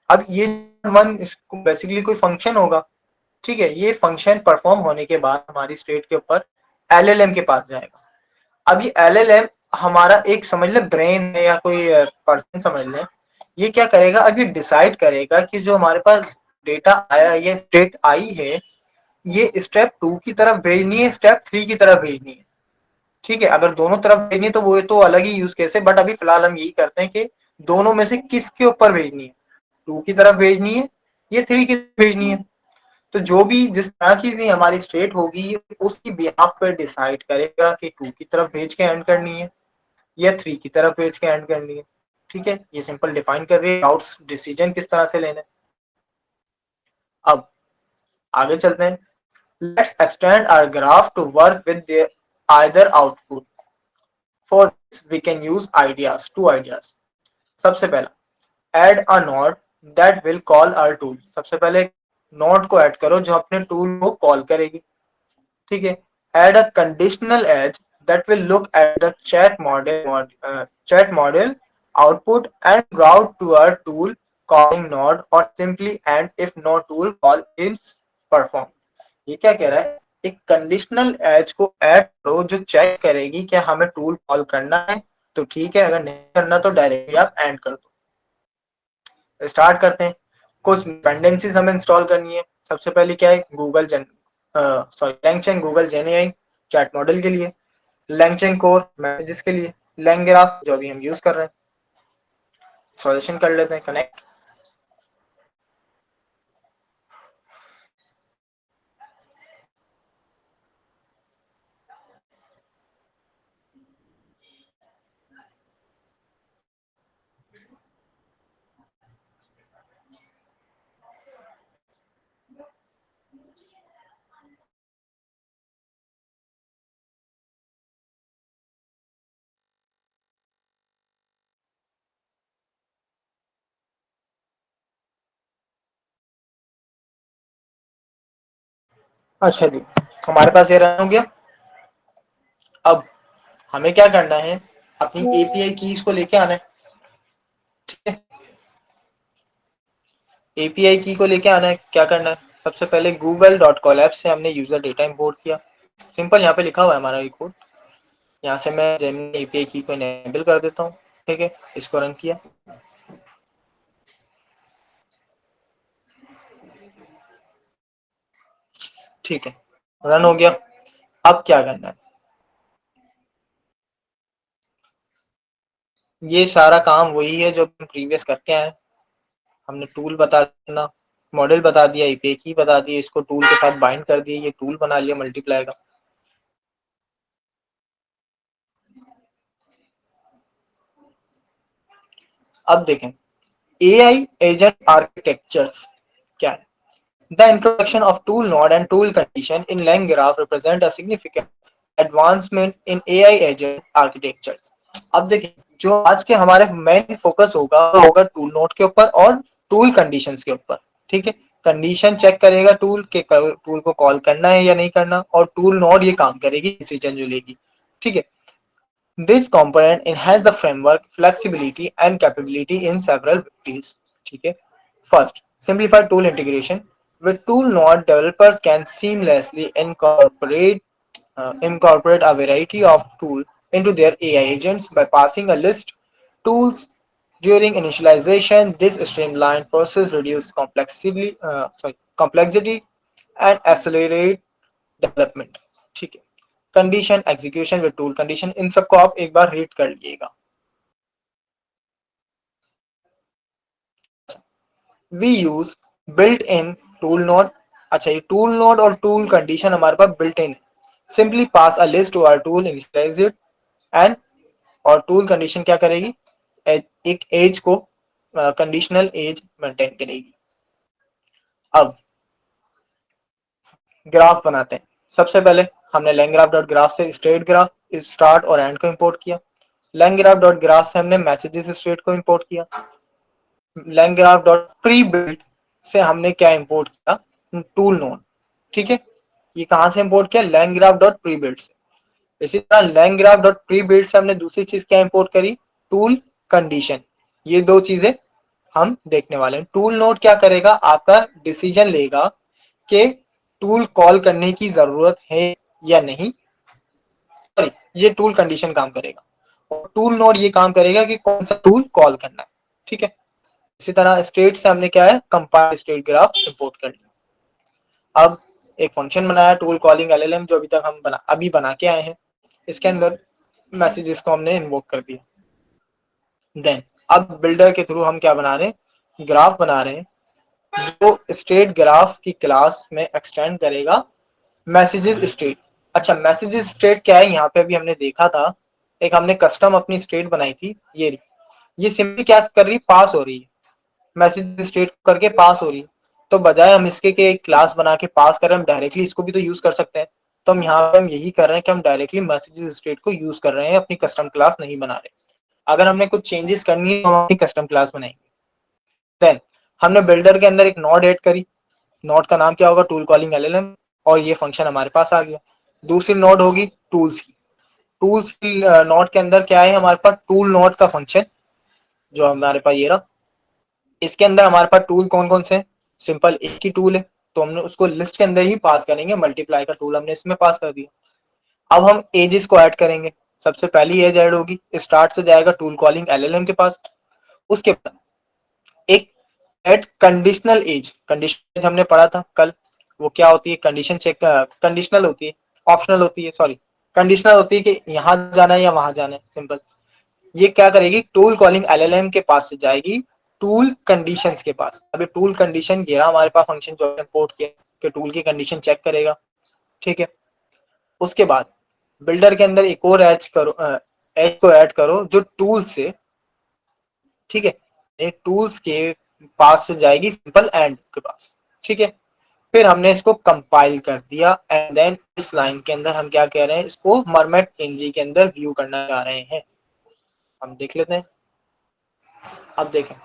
अब ये वन बेसिकली कोई फंक्शन होगा, ठीक है। ये फंक्शन परफॉर्म होने के बाद हमारी स्टेट के ऊपर एलएलएम के पास जाएगा। अब ये एलएलएम हमारा एक समझ ले ब्रेन है या कोई पर्सन समझ ले, ये क्या करेगा, अब ये डिसाइड करेगा कि जो हमारे पास डेटा आया, ये स्टेट आई है, ये स्टेप टू की तरफ भेजनी है, स्टेप थ्री की तरफ भेजनी है, ठीक है। अगर दोनों तरफ भेजनी है तो वो तो अलग ही यूज केस है, बट अभी फिलहाल हम यही करते हैं कि दोनों में से किसके ऊपर भेजनी है, टू की तरफ भेजनी है या थ्री की तरफ भेजनी है। तो जो भी जिस तरह की भी हमारी स्टेट होगी उसकी बिहाफ पे डिसाइड करेगा कि टू की तरफ भेज के एंड करनी है या थ्री की तरफ भेज के एंड करनी है, ठीक है। ये सिंपल डिफाइन कर रही है डाउट्स डिसीजन किस तरह से लेना है। अब आगे चलते हैं। Let's extend our graph to work with either output. For this we can use ideas, two ideas. सबसे पहला add a node that will call our tool. सबसे पहले नोड को ऐड करो जो अपने टूल को कॉल करेगी, ठीक है। add a conditional edge that will look at the chat model output and route to our tool calling node or simply and if no tool call is performed. ये क्या कह रहा है, एक कंडीशनल एज को ऐड करो जो check करेगी कि हमें टूल कॉल करना है तो ठीक है, अगर नहीं करना तो डायरेक्टली आप एंड कर दो। स्टार्ट करते हैं। कुछ डिपेंडेंसीज हमें इंस्टॉल करनी है। सबसे पहले क्या है, Google gen LangChain Google GenAI chat model के लिए, लैंगचेन कोर मैसेजेस के लिए, लैंग्राफ जो अभी हम यूज कर रहे हैं। सॉल्यूशन कर लेते हैं कनेक्ट। अच्छा जी, हमारे पास ये रन हो गया। अब हमें क्या करना है, अपनी एपीआई कीज को लेके आना है, ठीक है। एपीआई की को लेके आना है, क्या करना है, सबसे पहले google.colab से हमने यूजर डेटा इंपोर्ट किया। सिंपल यहाँ पे लिखा हुआ है हमारा ये कोड। यहाँ से मैं जेमिनी एपीआई की को इनेबल कर देता हूँ, ठीक है। इसको रन किया, ठीक है, रन हो गया। अब क्या करना है, ये सारा काम वही है जो हम प्रीवियस करके आए। हमने टूल बता देना, मॉडल बता दिया, एपीआई की बता दी, इसको टूल के साथ बाइंड कर दिया, ये टूल बना लिया मल्टीप्लाई का। अब देखें AI एजेंट आर्किटेक्चर्स क्या है। The introduction of tool node and tool condition in LangGraph represent a significant advancement in AI agent architectures. अब देखिए जो आज के हमारे मेन फोकस होगा वो होगा टूल नोड के ऊपर और टूल कंडीशंस के ऊपर। ठीक है, कंडीशन चेक करेगा टूल के टूल को कॉल करना है या नहीं करना, और टूल नोड ये काम करेगी, डिसीजन जो लेगी। ठीक है, this component enhance the framework flexibility and capability in several fields. ठीक है, first simplified tool integration with tool node developers can seamlessly incorporate a variety of tools into their AI agents by passing a list tools during initialization. This streamlined process reduces complexity and accelerate development. ठीक है, condition execution with tool condition, इन सबको आप एक बार read कर लीजिएगा। We use built in tool node. अच्छा, ये टूल नोड और टूल कंडीशन हमारे पास बिल्ट इन है। Simply pass a list to our tool, initialize it and, और टूल कंडीशन क्या करेगी, एक एज को कंडीशनल एज मेंटेन करेगी। अब ग्राफ बनाते हैं। सबसे पहले हमने लैंग्राफ डॉट ग्राफ से स्टेट ग्राफ, स्टार्ट और एंड को इंपोर्ट किया। लैंग्राफ डॉट ग्राफ से हमने मैसेजेस स्टेट को इंपोर्ट किया। लैंग्राफ डॉट प्री बिल्ट से हमने क्या इंपोर्ट किया, टूल नोड। ठीक है, ये कहां से इंपोर्ट किया, लैंग्राफ डॉट प्री बिल्ट से। इसी तरह लैंग्राफ डॉट प्री बिल्ट से हमने दूसरी चीज क्या इंपोर्ट करी, टूल कंडीशन। ये दो चीजें हम देखने वाले हैं। टूल नोड क्या करेगा, आपका डिसीजन लेगा कि टूल कॉल करने की जरूरत है या नहीं। सॉरी, ये टूल कंडीशन काम करेगा, और टूल नोड ये काम करेगा कि कौन सा टूल कॉल करना है। ठीक है, इसी तरह स्टेट से हमने क्या है, कंपाइल स्टेट ग्राफ इंपोर्ट कर लिया। अब एक फंक्शन बनाया टूल कॉलिंग LLM, जो अभी तक हम अभी बना के आए हैं। इसके अंदर मैसेजेस को हमने इन्वोक कर दिया। देन अब बिल्डर के थ्रू हम क्या बना रहे हैं, ग्राफ बना रहे हैं जो स्टेट ग्राफ की क्लास में एक्सटेंड करेगा मैसेजेस स्टेट। अच्छा, मैसेजेस स्टेट क्या है, यहाँ पे अभी हमने देखा था, एक हमने कस्टम अपनी स्टेट बनाई थी, ये सिंपली क्या कर रही, पास हो रही है, मैसेज स्टेट करके पास हो रही है। तो बजाय हम इसके के एक क्लास बना के पास करें, हम डायरेक्टली इसको भी तो यूज कर सकते हैं। तो हम यहाँ पे हम यही कर रहे हैं कि हम डायरेक्टली मैसेज स्टेट को यूज कर रहे हैं, अपनी कस्टम क्लास नहीं बना रहे। अगर हमने कुछ चेंजेस करनी है तो हम अपनी कस्टम क्लास बनाएंगे। देन हमने बिल्डर के अंदर एक नोड ऐड करी, नोड का नाम क्या होगा, टूल कॉलिंग LLM, और ये फंक्शन हमारे पास आ गया। दूसरी नोड होगी टूल्स की। टूल्स की नोड के अंदर क्या है, हमारे पास टूल नोड का फंक्शन जो हमारे पास ये रहा। इसके अंदर हमारे पास टूल कौन कौन से, सिंपल एक ही टूल है, तो हमने उसको लिस्ट के अंदर ही पास करेंगे। मल्टीप्लाई का टूल हमने इसमें पास कर दिया। अब हम एजेस को ऐड करेंगे। सबसे पहली एज ऐड होगी, स्टार्ट से जाएगा टूल कॉलिंग LLM के पास। उसके बाद एक एड कंडीशनल एज, कंडीशनल हमने पढ़ा था कल, वो क्या होती है, कंडीशन चेक, कंडीशनल होती है, ऑप्शनल होती है, सॉरी कंडीशनल होती है कि यहाँ जाना है या वहां जाना है, सिंपल। ये क्या करेगी, टूल कॉलिंग LLM के पास से जाएगी टूल कंडीशंस के पास। अभी टूल कंडीशन गिरा हमारे पास फंक्शन जो इंपोर्ट किया कि टूल की कंडीशन चेक करेगा। ठीक है, उसके बाद बिल्डर के अंदर एक और एज करो, एज को ऐड करो जो टूल से, ठीक है, एक टूल्स के पास से जाएगी सिंपल एंड के पास। ठीक है, फिर हमने इसको कंपाइल कर दिया, एंड देन इस लाइन के अंदर हम क्या कह रहे हैं, इसको मरमेट एनजी के अंदर व्यू करना चाह रहे हैं। हम देख लेते हैं। अब देखें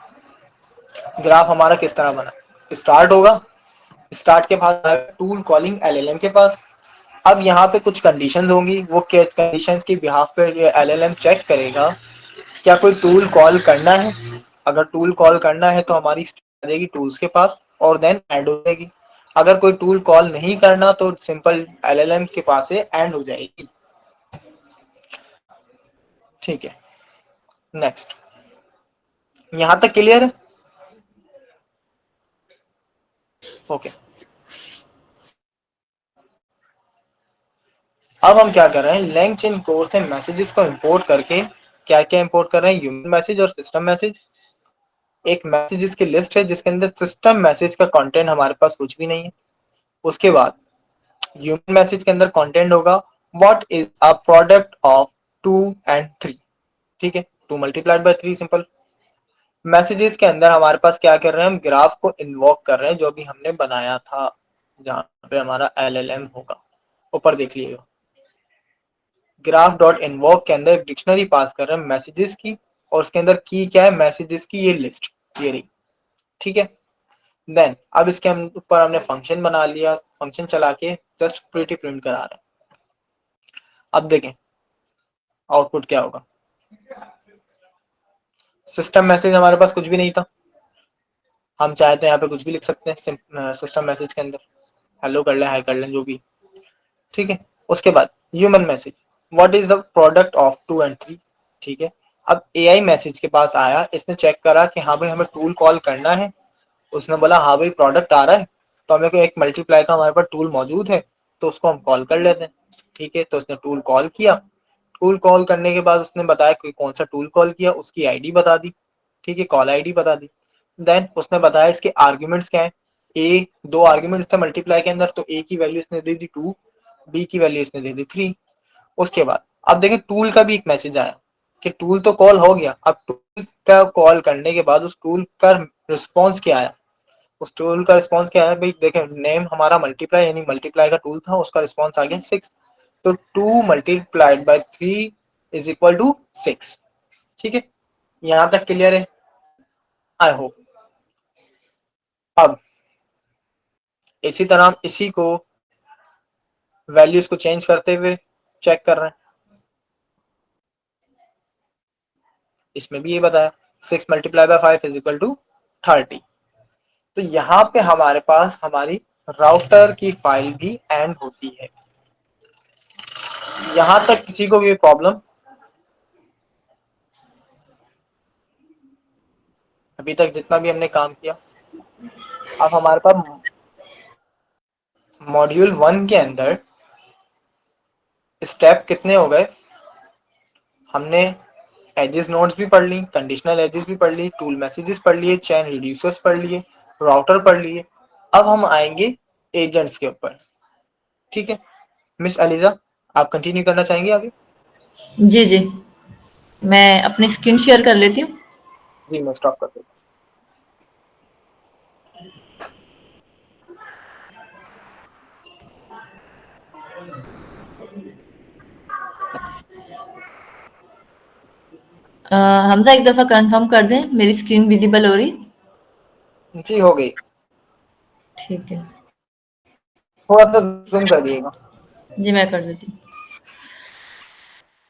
ग्राफ हमारा किस तरह बना, स्टार्ट होगा, स्टार्ट के बाद टूल कॉलिंग LLM के पास। अब यहाँ पे कुछ कंडीशंस होंगी, वो कंडीशंस की बिहाफ पे LLM चेक करेगा क्या कोई टूल कॉल करना है। अगर टूल कॉल करना है तो हमारी आ जाएगी टूल्स के पास और देन एंड हो जाएगी। अगर कोई टूल कॉल नहीं करना तो सिंपल LLM के पास से एंड हो जाएगी। ठीक है, नेक्स्ट, यहां तक क्लियर है। ओके, अब हम क्या कर रहे हैं, LangChain कोर से मैसेजेस को इंपोर्ट करके क्या क्या इंपोर्ट कर रहे हैं, ह्यूमन मैसेज और सिस्टम मैसेज। एक मैसेजेस की लिस्ट है जिसके अंदर सिस्टम मैसेज का कंटेंट हमारे पास कुछ भी नहीं है। उसके बाद ह्यूमन मैसेज के अंदर कंटेंट होगा what is a product of 2 and 3। ठीक है, 2 multiplied by 3 सिंपल। मैसेजेस के अंदर हमारे पास क्या कर रहे हैं, हम ग्राफ को इन्वोक कर रहे हैं जो भी हमने बनाया था, जहाँ पे हमारा LLM होगा, ऊपर देख लीजिएगा। ग्राफ डॉट इन्वोक के अंदर डिक्शनरी पास कर रहे हैं मैसेजेस की, और उसके अंदर की क्या है, मैसेजेस की ये लिस्ट, ये रही, ठीक है। देन अब इसके ऊपर हमने फंक्शन बना लिया, फंक्शन चला के जस्ट प्रिंट करा रहे हैं। अब देखें आउटपुट क्या होगा। सिस्टम मैसेज हमारे पास कुछ भी नहीं था, हम चाहे तो यहाँ पे कुछ भी लिख सकते हैं सिस्टम मैसेज के अंदर, हेलो कर लें, हाई कर लें, जो भी, ठीक है। उसके बाद human message, what is the product of 2 and 3, ठीक है। अब AI मैसेज के पास आया, इसने चेक करा कि हाँ भाई हमें टूल कॉल करना है, उसने बोला हाँ भाई प्रोडक्ट आ रहा है, तो हमें को एक मल्टीप्लाई का हमारे पास टूल मौजूद है, तो उसको हम कॉल कर लेते हैं, ठीक है। तो उसने टूल कॉल किया, टूल कॉल करने के बाद उसने बताया कि कौन सा टूल कॉल किया, उसकी आईडी बता दी, ठीक है, कॉल आईडी बता दी। देन उसने बताया इसके आर्ग्यूमेंट्स क्या है, ए, 2 आर्ग्यूमेंट्स थे मल्टीप्लाई के अंदर, तो ए की वैल्यू इसने दे दी 2, बी की वैल्यू इसने दे दी 3। उसके बाद अब देखें टूल का भी एक मैसेज आया कि टूल तो कॉल हो गया, अब टूल का कॉल करने के बाद उस टूल का रिस्पॉन्स क्या आया, उस टूल का रिस्पॉन्स क्या है भाई, देखें नेम हमारा मल्टीप्लाई यानी मल्टीप्लाई का टूल था, उसका रिस्पॉन्स आ गया 6, तो 2 multiplied by 3 is equal to 6, ठीक है। यहां तक क्लियर है, आई होप। अब इसी तरह हम इसी को वैल्यूज को चेंज करते हुए चेक कर रहे हैं, इसमें भी ये बताया 6 multiply by 5 is equal to 30। तो यहाँ पे हमारे पास हमारी राउटर की फाइल भी एंड होती है। यहां तक किसी को भी प्रॉब्लम, अभी तक जितना भी हमने काम किया। अब हमारे पास मॉड्यूल 1 के अंदर स्टेप कितने हो गए, हमने एजेस नोड्स भी पढ़ ली, कंडीशनल एजेस भी पढ़ ली, टूल मैसेजेस पढ़ लिए, चैन रिड्यूसर्स पढ़ लिए, राउटर पढ़ लिए। अब हम आएंगे एजेंट्स के ऊपर, ठीक है। मिस अलीजा, आप कंटिन्यू करना चाहेंगे आगे? जी जी, मैं अपनी स्क्रीन शेयर कर लेती हूँ। जी मैं स्टॉप कर देता हमजा एक दफा कंफर्म कर दें मेरी स्क्रीन विजिबल हो रही? हूँ। जी हो गई, ठीक है, थोड़ा सा जूम कर दिएगा। जी मैं कर देती हूँ।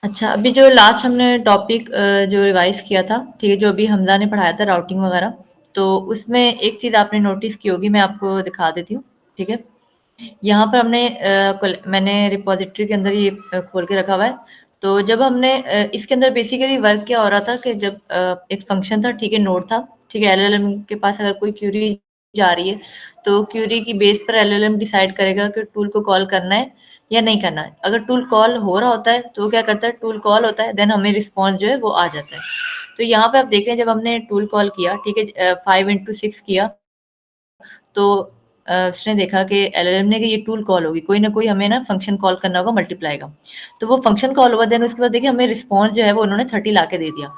अच्छा, अभी जो लास्ट हमने टॉपिक जो रिवाइज किया था, ठीक है, जो अभी हमजा ने पढ़ाया था राउटिंग वगैरह, तो उसमें एक चीज़ आपने नोटिस की होगी, मैं आपको दिखा देती हूँ, ठीक है। यहाँ पर हमने मैंने रिपॉजिटरी के अंदर ये खोल के रखा हुआ है। तो जब हमने इसके अंदर बेसिकली वर्क क्या हो रहा था कि जब एक फंक्शन था, ठीक है, नोड था, ठीक है, एलएलएम के पास अगर कोई क्यूरी जा रही है, तो क्यूरी की बेस पर एलएलएम डिसाइड करेगा कि टूल को कॉल करना है या नहीं करना है। अगर टूल कॉल हो रहा होता है तो वो क्या करता है, टूल कॉल होता है, देन हमें रिस्पॉन्स जो है वो आ जाता है। तो यहाँ पे आप देख रहे हैं जब हमने टूल कॉल किया, ठीक है, 5 into 6 किया, तो उसने देखा कि एलएलएम ने कि ये टूल कॉल होगी, कोई ना कोई हमें ना फंक्शन कॉल करना होगा मल्टीप्लाई का। तो वो फंक्शन कॉल हुआ, देन उसके बाद देखिए हमें रिस्पॉन्स जो है वो उन्होंने 30 ला के दे दिया।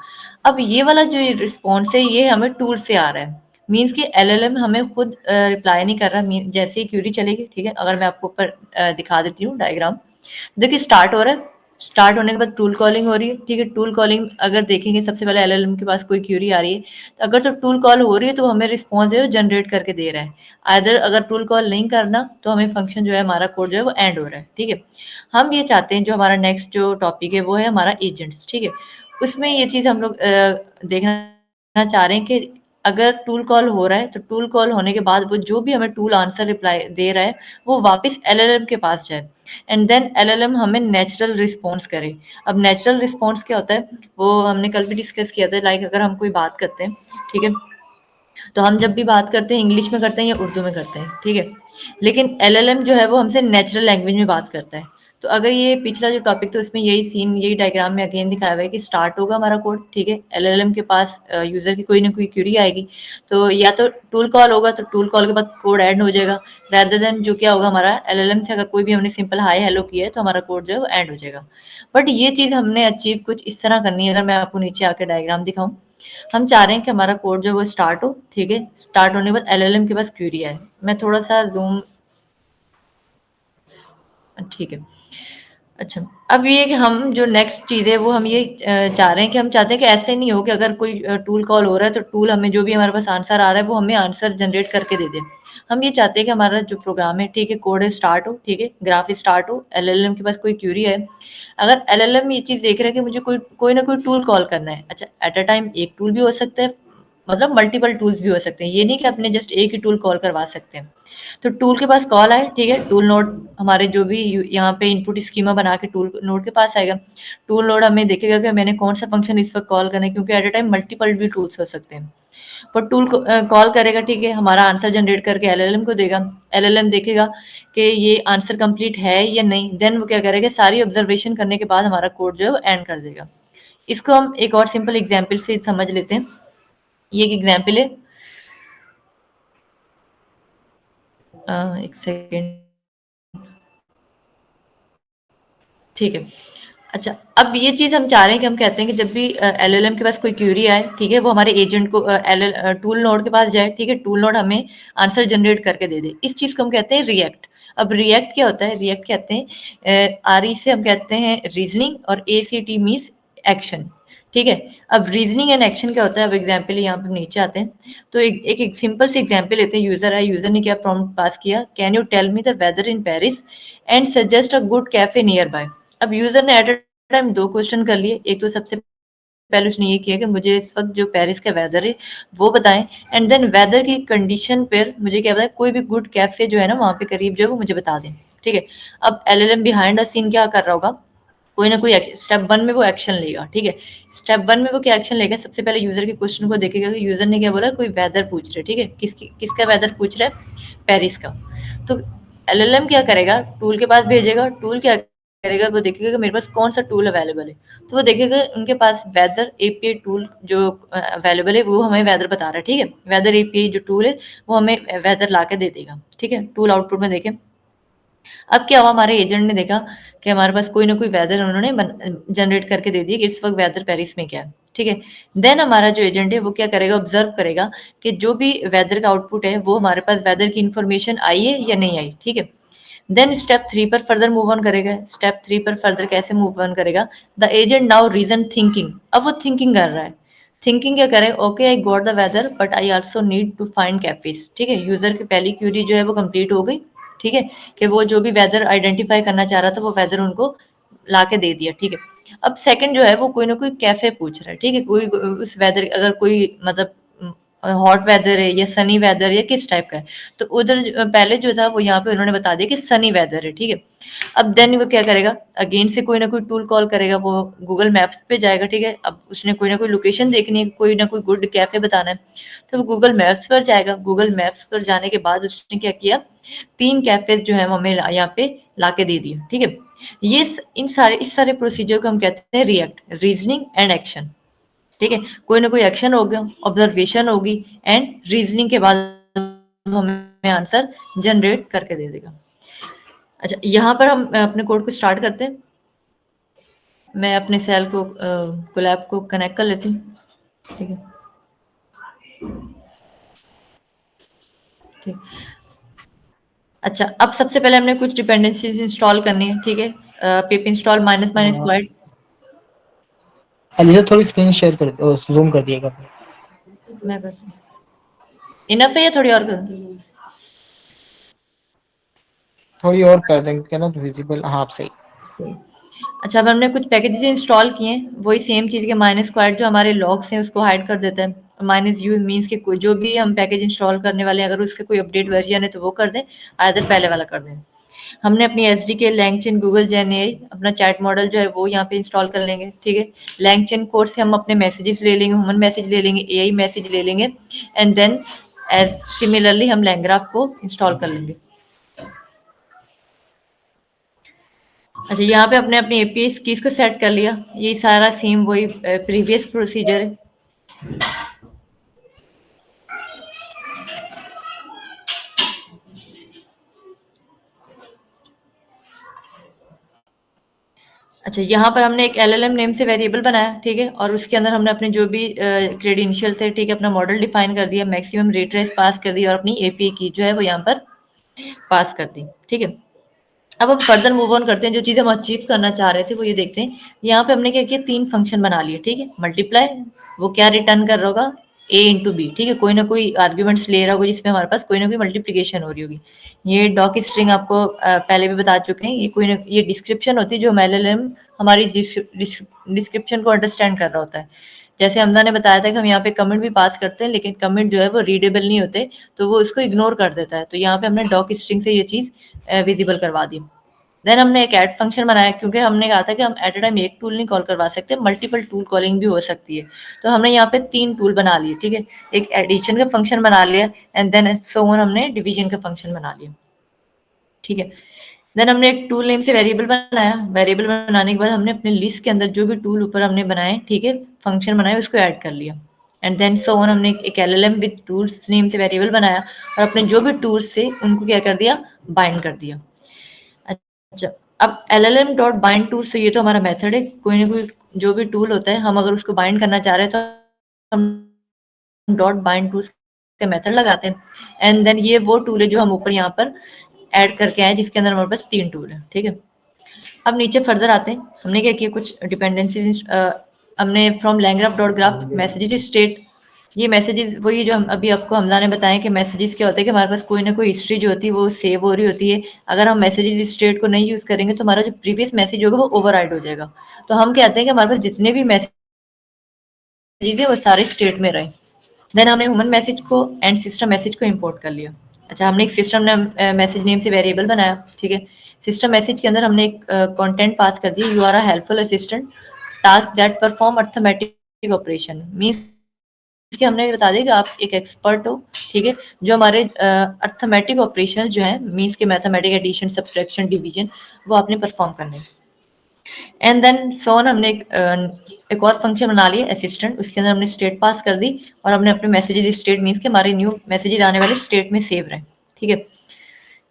अब ये वाला जो रिस्पॉन्स है ये हमें टूल से आ रहा है, मीन्स कि एलएलएम हमें खुद रिप्लाई नहीं कर रहा। जैसे ही क्यूरी चलेगी, ठीक है, अगर मैं आपको ऊपर दिखा देती हूँ डायग्राम, देखिए स्टार्ट हो रहा है, स्टार्ट होने के बाद टूल कॉलिंग हो रही है, ठीक है। टूल कॉलिंग अगर देखेंगे सबसे पहले एलएलएम के पास कोई क्यूरी आ रही है, तो अगर तो टूल कॉल हो रही है तो हमें रिस्पॉन्स जो है जनरेट करके दे रहा है। आइदर अगर टूल कॉल नहीं करना तो हमें फंक्शन जो है हमारा कोड जो है वो एंड हो रहा है, ठीक है। हम ये चाहते हैं जो हमारा नेक्स्ट जो टॉपिक है वो है हमारा एजेंट्स, ठीक है। उसमें ये चीज़ हम लोग देखना चाह रहे हैं कि अगर टूल कॉल हो रहा है तो टूल कॉल होने के बाद वो जो भी हमें टूल आंसर रिप्लाई दे रहा है वो वापस एलएलएम के पास जाए, एंड देन एलएलएम हमें नेचुरल रिस्पॉन्स करे। अब नेचुरल रिस्पॉन्स क्या होता है वो हमने कल भी डिस्कस किया था। लाइक अगर हम कोई बात करते हैं, ठीक है, तो हम जब भी बात करते हैं इंग्लिश में करते हैं या उर्दू में करते हैं, ठीक है, लेकिन एलएलएम जो है वो हमसे नेचुरल लैंग्वेज में बात करता है। तो अगर ये पिछला जो टॉपिक था उसमें यही सीन, यही डायग्राम में अगेन दिखाया हुआ है कि स्टार्ट होगा हमारा कोड, ठीक है, एलएलएम के पास यूजर की कोई ना कोई क्यूरी आएगी, तो या तो टूल कॉल होगा तो टूल कॉल के बाद कोड एंड हो जाएगा, rather देन जो क्या होगा हमारा एलएलएम से अगर कोई भी हमने सिंपल हाय हेलो किया है तो हमारा कोड जो है वो एंड हो जाएगा। बट ये चीज़ हमने अचीव कुछ इस तरह करनी है, अगर मैं आपको नीचे आके डायग्राम दिखाऊं, हम चाह रहे हैं कि हमारा कोड जो है वो स्टार्ट हो, ठीक है? स्टार्ट होने के बाद एलएलएम के पास क्वेरी आए। मैं थोड़ा-सा ज़ूम ठीक है। अच्छा, अब ये है कि हम जो नेक्स्ट चीज़ है वो हम ये चाह रहे हैं कि हम चाहते हैं कि ऐसे नहीं हो कि अगर कोई टूल कॉल हो रहा है तो टूल हमें जो भी हमारे पास आंसर आ रहा है वो हमें आंसर जनरेट करके दे दे। हम ये चाहते हैं कि हमारा जो प्रोग्राम है, ठीक है, कोड है स्टार्ट हो, ठीक है, ग्राफ स्टार्ट हो, एलएलएम के पास कोई क्वेरी है। अगर एलएलएम ये चीज़ देख रहा है कि मुझे कोई कोई ना कोई टूल कॉल करना है, अच्छा एट अ टाइम एक टूल भी हो सकता है, मतलब मल्टीपल टूल्स भी हो सकते हैं। ये नहीं कि अपने जस्ट एक ही टूल कॉल करवा सकते हैं। तो टूल के पास कॉल आए, ठीक है, टूल नोड हमारे जो भी यहाँ पे इनपुट स्कीमा बना के टूल नोड के पास आएगा। टूल नोड हमें देखेगा कि मैंने कौन सा फंक्शन इस वक्त कॉल करना है, क्योंकि एट अ टाइम मल्टीपल भी टूल्स हो सकते हैं। पर टूल को कॉल करेगा, ठीक है, हमारा आंसर जनरेट करके एलएलएम को देगा। एलएलएम देखेगा कि ये आंसर कंप्लीट है या नहीं, देन वो क्या करेगा, सारी ऑब्जर्वेशन करने के बाद हमारा कोड जो है वो एंड कर देगा। इसको हम एक और सिंपल एग्जाम्पल से समझ लेते हैं। ये एक एग्जाम्पल है, एक सेकेंड, ठीक है। अच्छा, अब ये चीज़ हम चाह रहे हैं कि हम कहते हैं कि जब भी एलएलएम के पास कोई क्वेरी आए, ठीक है, वो हमारे एजेंट को टूल नोड के पास जाए, ठीक है, टूल नोड हमें आंसर जनरेट करके दे दे। इस चीज़ को हम कहते हैं रिएक्ट। अब रिएक्ट क्या होता है? रिएक्ट कहते हैं आरई से हम कहते हैं रीजनिंग और एसीटी मीन्स एक्शन, ठीक है। अब रीजनिंग एंड एक्शन क्या होता है? अब एग्जाम्पल यहाँ पे नीचे आते हैं। तो एक सिंपल सी एग्जाम्पल लेते हैं। यूजर है, यूजर ने क्या प्रॉम्प्ट पास किया, can you tell me the weather in Paris and suggest a good cafe nearby. अब यूजर ने एट टाइम 2 क्वेश्चन कर लिए। एक तो सबसे पहले उसने ये किया कि मुझे इस वक़्त जो पेरिस का वेदर है वो बताएँ, एंड देन वेदर की कंडीशन पर मुझे क्या बताएँ, कोई भी गुड कैफ़े जो है ना वहाँ पे करीब जो है वो मुझे बता दें, ठीक है। अब एलएलएम बिहाइंड द सीन क्या कर रहा होगा, कोई ना कोई स्टेप 1 में वो एक्शन लेगा, ठीक है। स्टेप 1 में वो क्या एक्शन लेगा, सबसे पहले यूज़र के क्वेश्चन को देखेगा कि यूज़र ने क्या बोला, कोई वेदर पूछ रहा है, ठीक है। किसका वेदर पूछ रहा है? पेरिस का। तो एलएलएम क्या करेगा, टूल के पास भेजेगा, टूल क्या करेगा, वो देखेगा कि मेरे पास कौन-सा टूल अवेलेबल है। तो वो देखेगा उनके पास वेदर एपीआई टूल जो अवेलेबल है वो हमें वेदर बता रहा है, ठीक है। वेदर एपीआई जो टूल है वो हमें वेदर ला के दे देगा, ठीक है। टूल आउटपुट में देखें, अब क्या हुआ, हमारे एजेंट ने देखा कि हमारे पास कोई ना कोई वेदर उन्होंने जनरेट करके दे दिया कि इस वक्त वेदर पेरिस में क्या है, ठीक है। देन हमारा जो एजेंट है वो क्या करेगा, ऑब्जर्व करेगा कि जो भी वेदर का आउटपुट है वो हमारे पास वेदर की इन्फॉर्मेशन आई है या नहीं आई, ठीक है। देन स्टेप 3 पर फर्दर मूव ऑन करेगा। स्टेप 3 पर फर्दर कैसे मूव ऑन करेगा, the agent now reason thinking. अब वो थिंकिंग कर रहा है। थिंकिंग क्या करे, okay I got the weather but I also need to find cafes, ठीक है। यूजर की पहली क्यूरी जो है वो कंप्लीट हो गई, ठीक है, कि वो जो भी वेदर आइडेंटिफाई करना चाह रहा था वो वेदर उनको ला के दे दिया, ठीक है। अब सेकंड जो है वो कोई ना कोई कैफे पूछ रहा है, ठीक है। कोई उस वेदर अगर कोई मतलब हॉट वेदर है या सनी वेदर या किस टाइप का है, तो उधर पहले जो था वो यहाँ पे उन्होंने बता दिया कि सनी वेदर है, ठीक है। अब देन वो क्या करेगा, अगेन से कोई ना कोई टूल कॉल करेगा, वो गूगल मैप्स पे जाएगा, ठीक है। अब उसने कोई ना कोई लोकेशन देखनी है, कोई ना कोई गुड कैफे बताना है, तो वो गूगल मैप्स पर जाएगा। गूगल मैप्स पर जाने के बाद उसने क्या किया, 3 कैफेज जो है वो हमें यहाँ पे ला के दे दिए, ठीक है। ये इस सारे प्रोसीजर को हम कहते हैं रिएक्ट, रीजनिंग एंड एक्शन, ठीक है। कोई ना कोई एक्शन हो गया, ऑब्जर्वेशन होगी एंड रीजनिंग के बाद हमें आंसर जनरेट करके दे देगा। अच्छा, यहाँ पर हम अपने कोड को स्टार्ट करते हैं। मैं अपने सेल को कोलैब को कनेक्ट कर लेती हूँ, ठीक है, ठीक। अच्छा, अब सबसे पहले हमने कुछ डिपेंडेंसीज इंस्टॉल करनी है, ठीक है। पिप install minus minus quite. ELISA थोड़ी स्क्रीन शेयर कर जूम कर दिएगा। मैं करती हूँ, इनफ है या थोड़ी और करूँ? थोड़ी और कर देंगे ना तो विजिबल, हाँ आप सही। अच्छा, अब हमने कुछ पैकेजेस इंस्टॉल किए हैं, वही सेम चीज़ के माइनस क्वाड जो हमारे लॉग्स हैं उसको हाइड कर देता है। माइनस यू मीन्स कि कोई जो भी हम पैकेज इंस्टॉल करने वाले हैं अगर उसके कोई अपडेट वर्जन है तो वो कर दें, आइदर पहले वाला कर दें। हमने अपनी एसडीके लैंगचेन गूगल जेन एआई अपना चैट मॉडल जो है वो यहाँ पे इंस्टॉल कर लेंगे, ठीक है। लैंगचेन कोर्स से हम अपने मैसेजेस ले लेंगे, ह्यूमन मैसेज ले लेंगे, एआई मैसेज ले लेंगे, एंड देन एज सिमिलरली हम लैंग्राफ को इंस्टॉल कर लेंगे। अच्छा, यहाँ पे अपने अपनी एपीआई कीज को सेट कर लिया। ये सारा सेम वही प्रीवियस प्रोसीजर है। अच्छा, यहाँ पर हमने एक एलएलएम नेम से वेरिएबल बनाया, ठीक है? और उसके अंदर हमने अपने जो भी क्रेडेंशियल थे, ठीक है? अपना मॉडल डिफाइन कर दिया, मैक्सिमम रेट रेस पास कर दी और अपनी एपीआई की जो है वो यहाँ पर पास कर दी, ठीक है? अब हम फर्दर मूव ऑन करते हैं, जो चीज़ हम अचीव करना चाह रहे थे वो ये देखते हैं। यहाँ पे हमने क्या किया, 3 फंक्शन बना लिए, ठीक है? मल्टीप्लाई, वो क्या रिटर्न कर रहा होगा, ए इंटू बी, ठीक है? कोई ना कोई आर्ग्यूमेंट्स ले रहा होगा जिसमें हमारे पास कोई ना कोई मल्टीप्लिकेशन हो रही होगी। ये डॉक स्ट्रिंग आपको पहले भी बता चुके हैं, ये कोई ना ये डिस्क्रिप्शन होती है जो एलएलएम हमारी डिस्क्रिप्शन को अंडरस्टैंड कर रहा होता है। जैसे हमजा ने बताया था कि हम यहाँ पे कमेंट भी पास करते हैं, लेकिन कमेंट जो है वो रीडेबल नहीं होते, तो वो इसको इग्नोर कर देता है। तो यहाँ पे हमने डॉक स्ट्रिंग से ये चीज़ विजिबल करवा दी। देन हमने एक ऐड फंक्शन बनाया, क्योंकि हमने कहा था कि हम एट अ टाइम एक टूल नहीं कॉल करवा सकते, मल्टीपल टूल कॉलिंग भी हो सकती है। तो हमने यहाँ पे 3 टूल बना लिए, ठीक है? एक एडिशन का फंक्शन बना लिया एंड देन सो ऑन हमने डिवीजन का फंक्शन बना लिया, ठीक है? देन हमने एक टूल नेम से वेरिएबल बनाया। वेरिएबल बनाने के बाद हमने अपने लिस्ट के अंदर जो भी टूल ऊपर हमने बनाए, ठीक है, फंक्शन बनाए, उसको ऐड कर लिया एंड देन सो ऑन हमने एक एलएलएम विद टूल्स नेम से वेरिएबल बनाया और अपने जो भी टूल्स थे उनको क्या कर दिया, बाइंड कर दिया। अच्छा, अब एलएलएम डॉट बाइंड टूल से, ये तो हमारा मेथड है, कोई ना कोई जो भी टूल होता है हम अगर उसको बाइंड करना चाह रहे हैं तो हम डॉट बाइंड टूल्स का मेथड लगाते हैं एंड देन ये वो टूल है जो हम ऊपर यहाँ पर ऐड करके आए, जिसके अंदर हमारे पास 3 टूल है, ठीक है? अब नीचे फर्दर आते हैं, हमने क्या किया, कुछ डिपेंडेंसीज हमने from लैंग्राफ dot graph messages state, ये मैसेजेस वही जो हम अभी आपको हमजा ने बताया कि मैसेजेस क्या होता है कि हमारे पास कोई ना कोई हिस्ट्री जो होती है वो सेव हो रही होती है। अगर हम मैसेजेस स्टेट को नहीं यूज करेंगे तो हमारा जो प्रीवियस मैसेज होगा वो ओवरराइड हो जाएगा। तो हम कहते हैं कि हमारे पास जितने भी मैसेजेस है वो सारे स्टेट में रहे। देन हमने ह्यूमन मैसेज को एंड सिस्टम मैसेज को इंपोर्ट कर लिया। अच्छा, हमने एक सिस्टम मैसेज नेम से वेरिएबल बनाया, ठीक है? सिस्टम मैसेज के अंदर हमने एक कंटेंट पास कर दिया, you are a helpful assistant task that perform arithmetic operation, means कि हमने ये बता दिया कि आप एक एक्सपर्ट हो, ठीक है, जो हमारे अर्थमेटिक ऑपरेशन जो है, मींस के मैथमेटिक एडिशन सब्ट्रैक्शन डिवीजन, वो आपने परफॉर्म करने। एंड देन सो ऑन हमने एक और फंक्शन बना लिया असिस्टेंट, उसके अंदर हमने स्टेट पास कर दी और हमने अपने मैसेजेस स्टेट मींस के हमारे न्यू मैसेजेस आने वाले स्टेट में सेव रहे, ठीक है?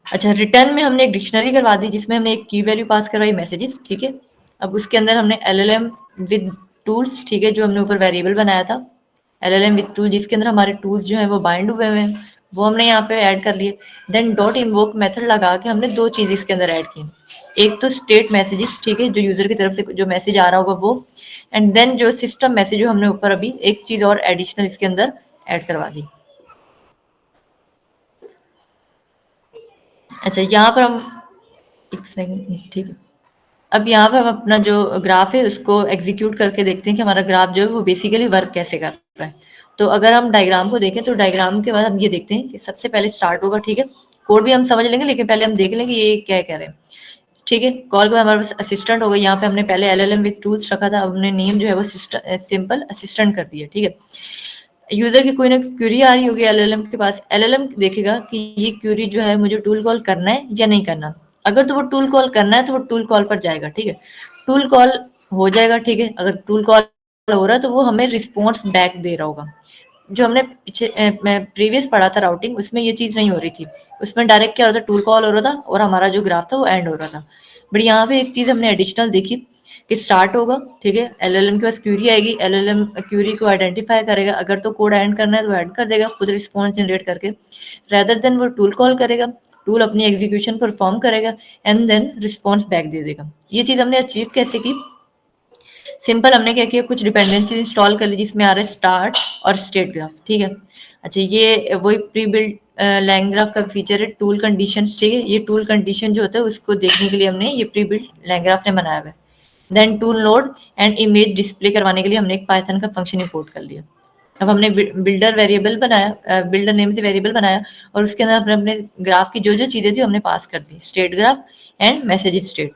अच्छा, रिटर्न में हमने एक डिक्शनरी करवा दी जिसमें हमने एक की वैल्यू पास करवाई मैसेजेस, ठीक है? अब उसके अंदर हमने एलएलएम विद टूल्स, ठीक है, जो हमने ऊपर वेरिएबल बनाया था, एलएलएम विद टूल जिसके अंदर हमारे टूल्स जो हैं वो बाइंड हुए हुए हैं, वो हमने यहाँ पे ऐड कर लिए। देन डॉट इनवोक मेथड लगा के हमने 2 चीज़ इसके अंदर ऐड की। एक तो स्टेट मैसेजेस, ठीक है, जो यूजर की तरफ से जो मैसेज आ रहा होगा वो, एंड देन जो सिस्टम मैसेज जो हमने ऊपर अभी एक चीज़ और एडिशनल इसके अंदर ऐड करवा दी। अच्छा, यहाँ पर हम एक सेकंड, ठीक है? अब यहाँ पे हम अपना जो ग्राफ है उसको एग्जीक्यूट करके देखते हैं कि हमारा ग्राफ जो है वो बेसिकली वर्क कैसे कर रहा है। तो अगर हम डायग्राम को देखें तो डायग्राम के बाद हम ये देखते हैं कि सबसे पहले स्टार्ट होगा, ठीक है? कोड भी हम समझ लेंगे लेकिन पहले हम देख लेंगे ये क्या कह रहे हैं, ठीक है? कॉल के बाद हमारे पास असिस्टेंट होगा, यहाँ पे हमने पहले एलएलएम विद टूल्स रखा था, अब हमने नेम जो है वो सिंपल असिस्टेंट कर दिया, ठीक है? यूजर की कोई ना क्यूरी आ रही होगी एलएलएम के पास, एलएलएम देखेगा कि ये क्यूरी जो है मुझे टूल कॉल करना है या नहीं करना। अगर तो वो टूल कॉल करना है तो वो टूल कॉल पर जाएगा, ठीक है? टूल कॉल हो जाएगा, ठीक है? अगर टूल कॉल हो रहा है तो वो हमें रिस्पॉन्स बैक दे रहा होगा। जो हमने पीछे मैं प्रीवियस पढ़ा था राउटिंग, उसमें ये चीज़ नहीं हो रही थी। उसमें डायरेक्ट क्या हो रहा था, टूल कॉल हो रहा था और हमारा जो ग्राफ था वो एंड हो रहा था। बट यहाँ पे एक चीज़ हमने एडिशनल देखी कि स्टार्ट होगा, ठीक है? एलएलएम के पास क्यूरी आएगी, एलएलएम क्यूरी को आइडेंटिफाई करेगा, अगर तो कोड ऐड करना है तो ऐड कर देगा खुद रिस्पॉन्स जनरेट करके, रेदर देन वो टूल कॉल करेगा, टूल अपनी एग्जीक्यूशन परफॉर्म करेगा एंड देन रिस्पॉन्स बैक दे देगा। ये चीज़ हमने अचीव कैसे की? सिंपल, हमने क्या किया, कुछ डिपेंडेंसी इंस्टॉल कर ली जिसमें आ रहा है स्टार्ट और स्टेट ग्राफ, ठीक है? अच्छा, ये वही प्री बिल्ड लैंग ग्राफ का फीचर है, टूल कंडीशंस, ठीक है? ये टूल कंडीशन जो होता है उसको देखने के लिए हमने ये प्री बिल्ड लैंग ग्राफ ने बनाया हुआ है। Then tool node and image display करवाने के लिए हमने एक पाइथन का फंक्शन इंपोर्ट कर लिया। अब हमने बिल्डर वेरिएबल बनाया, बिल्डर नेम से वेरिएबल बनाया और उसके अंदर हमने अपने ग्राफ की जो जो चीज़ें थी हमने पास कर दी, state graph and message state.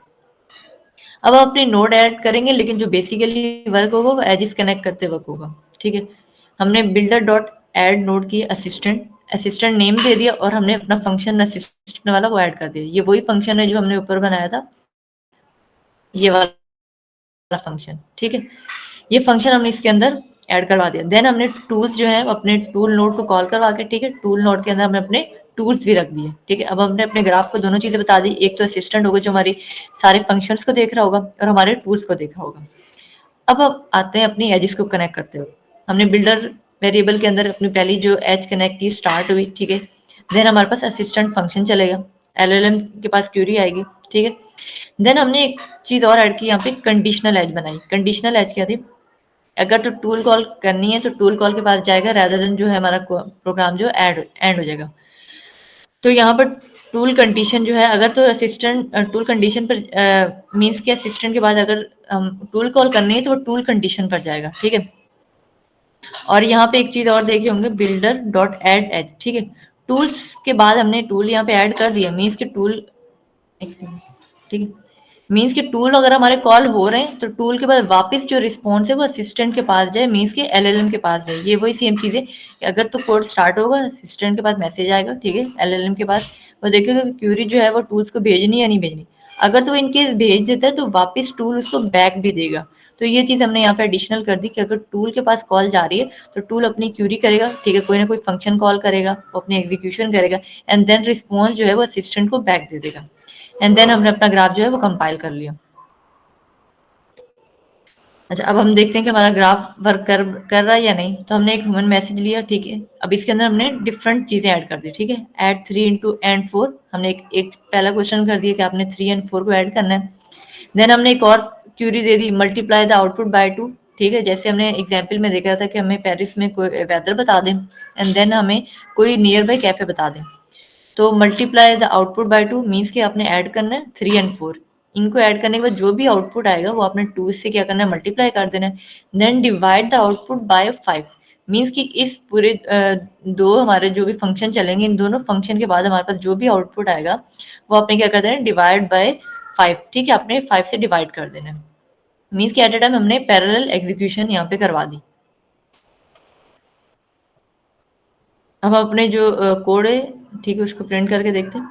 अब आप अपनी नोड ऐड करेंगे लेकिन जो बेसिकली वर्क होगा वो एजिस कनेक्ट करते वक्त होगा, ठीक है? हमने बिल्डर डॉट ऐड नोड की असिस्टेंट, असिस्टेंट नेम दे दिया और हमने अपना फंक्शन असिस्टेंट वाला वो ऐड कर दिया। ये वही फंक्शन है जो हमने ऊपर बनाया था, ये वाला फंक्शन, ठीक है? ये फंक्शन हमने इसके अंदर ऐड करवा दिया। देन हमने टूल्स जो है अपने टूल नोड को कॉल करवा के, ठीक है, टूल नोड के अंदर हमने अपने टूल्स भी रख दिए, ठीक है। अब हमने अपने ग्राफ को दोनों चीजें बता दी, एक तो असिस्टेंट होगा जो हमारी सारे फंक्शंस को देख रहा होगा और हमारे टूल्स को देख रहा होगा। अब आते हैं अपनी एजेस को कनेक्ट करते हुए। हमने बिल्डर वेरिएबल के अंदर अपनी पहली जो एज कनेक्ट की स्टार्ट हुई, ठीक है। देन हमारे पास असिस्टेंट फंक्शन चलेगा, एलएलएम के पास क्यूरी आएगी, ठीक है। देन हमने एक चीज और ऐड की, यहाँ पे कंडीशनल एज बनाई। कंडीशनल एज क्या थी, अगर तो टूल कॉल करनी है तो टूल कॉल के पास जाएगा, रादर देन जो है हमारा प्रोग्राम जो एंड हो जाएगा। तो यहाँ पर टूल कंडीशन जो है, अगर तो असिस्टेंट टूल कंडीशन पर मीन्स के असिस्टेंट के बाद अगर हम टूल कॉल करनी है तो वो टूल कंडीशन पर जाएगा, ठीक है। और यहाँ पे एक चीज और देख रहे होंगे, बिल्डर डॉट एड एज, ठीक है। टूल्स के बाद हमने टूल यहाँ पे ऐड कर दिया, मीन्स के टूल, ठीक है। मीन्स के टूल अगर हमारे कॉल हो रहे हैं तो टूल के बाद वापस जो रिस्पॉन्स है वो असिस्टेंट के पास जाए, मीन्स के एलएलएम के पास जाए। ये वही सेम चीज है कि अगर तो कोड स्टार्ट होगा, असिस्टेंट के पास मैसेज आएगा, ठीक है, एलएलएम के पास, वो देखेगा कि क्यूरी जो है वो टूल्स को भेजनी या नहीं भेजनी। अगर तो इनकेस भेज देता है तो वापस टूल उसको बैक भी देगा। तो ये चीज हमने यहाँ पे एडिशनल कर दी कि अगर टूल के पास कॉल जा रही है तो टूल अपनी क्यूरी करेगा, ठीक है, कोई ना कोई फंक्शन कॉल करेगा, वो अपनी एग्जीक्यूशन करेगा, एंड देन रिस्पॉन्स जो है वो असिस्टेंट को बैक दे देगा। एंड देन हमने अपना ग्राफ जो है वो कंपाइल कर लिया। अच्छा, अब हम देखते हैं कि हमारा ग्राफ वर्क कर रहा है या नहीं। तो हमने एक ह्यूमन मैसेज लिया, ठीक है। अब इसके अंदर हमने डिफरेंट चीजें ऐड कर दी, ठीक है। ऐड 3 इंटू एंड 4, हमने एक पहला क्वेश्चन कर दिया कि आपने 3 एंड 4 को ऐड करना है। देन हमने एक और क्यूरी दे दी, मल्टीप्लाई द आउटपुट बाय 2, ठीक है। जैसे हमने एग्जाम्पल में देखा था कि हमें पेरिस में कोई वेदर बता दें एंड देन हमें कोई नियर बाई कैफे बता दें। तो multiply the output by 2 means कि आपने ऐड करना है 3 एंड 4। इनको ऐड करने के बाद जो भी आउटपुट आएगा वो आपने 2 से क्या करना है, मल्टीप्लाई कर देना है। Then divide the output by 5, means कि इस पूरे दो हमारे जो भी फंक्शन चलेंगे, इन दोनों फंक्शन के बाद हमारे पास जो भी आउटपुट आएगा वो आपने क्या कर देना है, डिवाइड बाय 5, ठीक है। आपने 5 से डिवाइड कर देना है। मीन्स कि एट ए टाइम हमने पैरेलल एग्जीक्यूशन यहाँ पे करवा दी। अब अपने जो कोड है, ठीक है, उसको प्रिंट करके देखते हैं।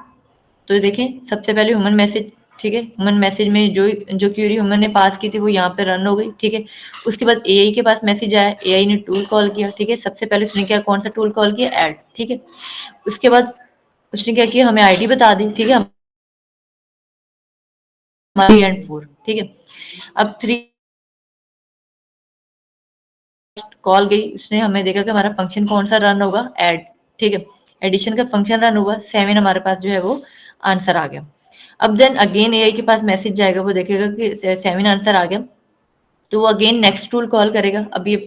तो देखें, सबसे पहले ह्यूमन मैसेज, ठीक है। ह्यूमन मैसेज में जो जो क्यूरी ह्यूमन ने पास की थी वो यहाँ पे रन हो गई, ठीक है। उसके बाद एआई के पास मैसेज आया, एआई ने टूल कॉल किया, ठीक है। सबसे पहले उसने क्या, कौन सा टूल कॉल किया, ऐड, ठीक है। उसके बाद उसने क्या किया, हमें आईडी बता दी, ठीक है, हमारी एंड 4, ठीक है। अब 3 कॉल गई, उसने हमें देखा कि हमारा फंक्शन कौन सा रन होगा, ऐड, ठीक है। एडिशन का फंक्शन रन हुआ, 7 हमारे पास जो है वो आंसर आ गया। अब देन अगेन एआई के पास मैसेज जाएगा, वो देखेगा कि 7 आंसर आ गया, तो वो अगेन नेक्स्ट टूल कॉल करेगा। अब ये,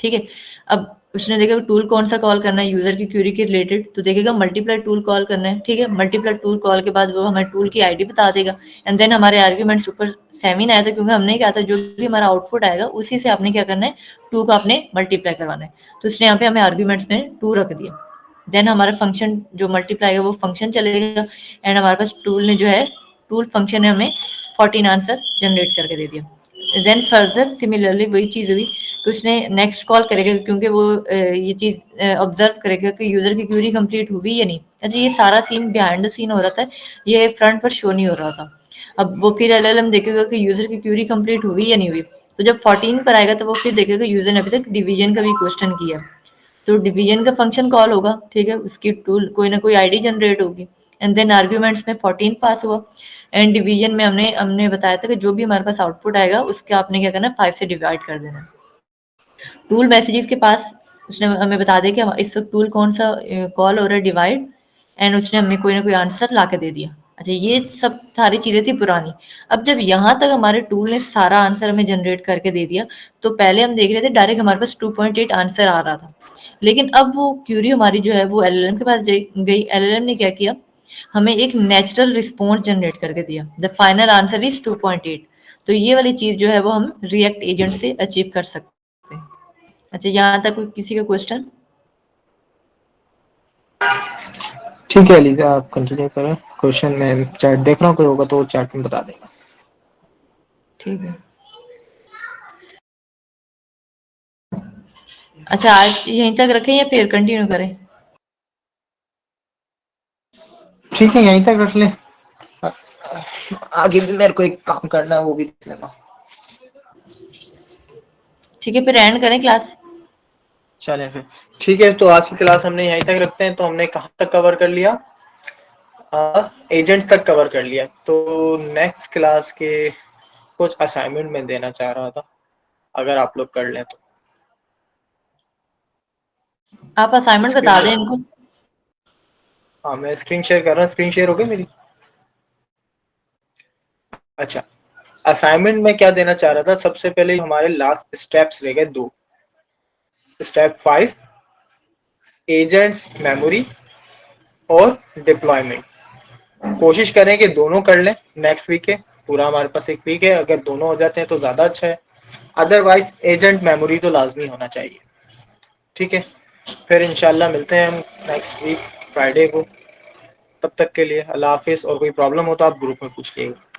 ठीक है, अब उसने देखा टूल कौन सा कॉल करना है यूजर की क्यूरी के रिलेटेड, तो देखेगा मल्टीप्लाई टूल कॉल करना है, ठीक है। मल्टीप्लाई टूल कॉल के बाद वो हमें टूल की आईडी बता देगा एंड देन हमारे आर्ग्यूमेंट्स ऊपर 7 आया था क्योंकि हमने क्या था, जो भी हमारा आउटपुट आएगा उसी से आपने क्या करना है, 2 का आपने मल्टीप्लाई करवाना है। तो उसने यहाँ पे हमें आर्ग्यूमेंट्स में 2 रख दिया। देन हमारा फंक्शन जो मल्टीप्लाई है वो फंक्शन चलेगा एंड हमारे पास टूल ने जो है, टूल फंक्शन ने हमें 14 आंसर जनरेट करके दे दिया। देन फर्दर सिमिलरली वही चीज़ हुई कि उसने नेक्स्ट कॉल करेगा क्योंकि वो ये चीज़ ऑब्जर्व करेगा कि यूज़र की क्यूरी कंप्लीट हुई या नहीं। अच्छा, ये सारा सीन बिहाइंड द सीन हो रहा था, ये फ्रंट पर शो नहीं हो रहा था। अब वो फिर एलएलएम देखेगा कि यूज़र की क्यूरी कंप्लीट हुई या नहीं हुई। तो जब 14 पर आएगा तो वो फिर देखेगा यूज़र ने अभी तक डिवीजन का भी क्वेश्चन किया, तो डिवीजन का फंक्शन कॉल होगा, ठीक है। उसकी टूल कोई ना कोई आईडी जनरेट होगी एंड देन आर्ग्यूमेंट्स में 14 पास हुआ एंड डिवीजन में हमने हमने बताया था कि जो भी हमारे पास आउटपुट आएगा उसके आपने क्या करना है, 5 से डिवाइड कर देना है। टूल मैसेजेस के पास उसने हमें बता दिया कि इस वक्त टूल कौन सा कॉल हो रहा है, डिवाइड, एंड उसने हमें कोई ना कोई आंसर ला के दे दिया। अच्छा, ये सब सारी चीजें थी पुरानी। अब जब यहाँ तक हमारे टूल ने सारा आंसर हमें जनरेट करके दे दिया, तो पहले हम देख रहे थे डायरेक्ट हमारे पास 2.8 आंसर आ रहा था, लेकिन अब वो क्यूरी हमारी जो है वो एलएलएम के पास गई। एलएलएम ने क्या किया, हमें एक नेचुरल रिस्पॉन्स जनरेट करके दिया, द फाइनल आंसर इज 2.8। तो ये वाली चीज जो है वो हम रिएक्ट एजेंट से अचीव कर सकते हैं। अच्छा, यहाँ तक कोई किसी का क्वेश्चन? ठीक है लीजा, आप कंटिन्यू करें। क्वेश्चन में चैट देख रहा हूँ, कोई होगा तो चैट में बता देगा। ठीक है। अच्छा, आज यहीं तक रखें या फिर कंटिन्यू करें? ठीक है, यहीं तक रख ले, आगे भी मेरे को एक काम करना है, वो भी देख लेना। ठीक है, फिर एंड करें क्लास। चले फिर, ठीक है। तो आज की क्लास हमने यहीं तक रखते हैं। तो हमने कहाँ तक कवर कर लिया, एजेंट तक कवर कर लिया, तो नेक्स्ट क्लास के कुछ असाइनमेंट में देना चाह रहा था, अगर आप लोग कर लें तो। आप असाइनमेंट स्क्रीन बता दें शेयर, इनको। हाँ मैं स्क्रीन शेयर कर रहा हूँ। स्क्रीन शेयर हो गई मेरी? अच्छा, असाइनमेंट में क्या देना चाह रहा था, सबसे पहले हमारे लास्ट स्टेप्स रह गए दो। स्टेप 5, एजेंट्स मेमोरी और डिप्लॉयमेंट। कोशिश करें कि दोनों कर लें नेक्स्ट वीक के। पूरा हमारे पास एक वीक है, अगर दोनों हो जाते हैं तो ज़्यादा अच्छा है, अदरवाइज एजेंट मेमोरी तो लाजमी होना चाहिए। ठीक है, फिर इंशाल्लाह मिलते हैं हम नेक्स्ट वीक फ्राइडे को। तब तक के लिए अल्लाह हाफिज़, और कोई प्रॉब्लम हो तो आप ग्रुप में पूछ लीजिएगा।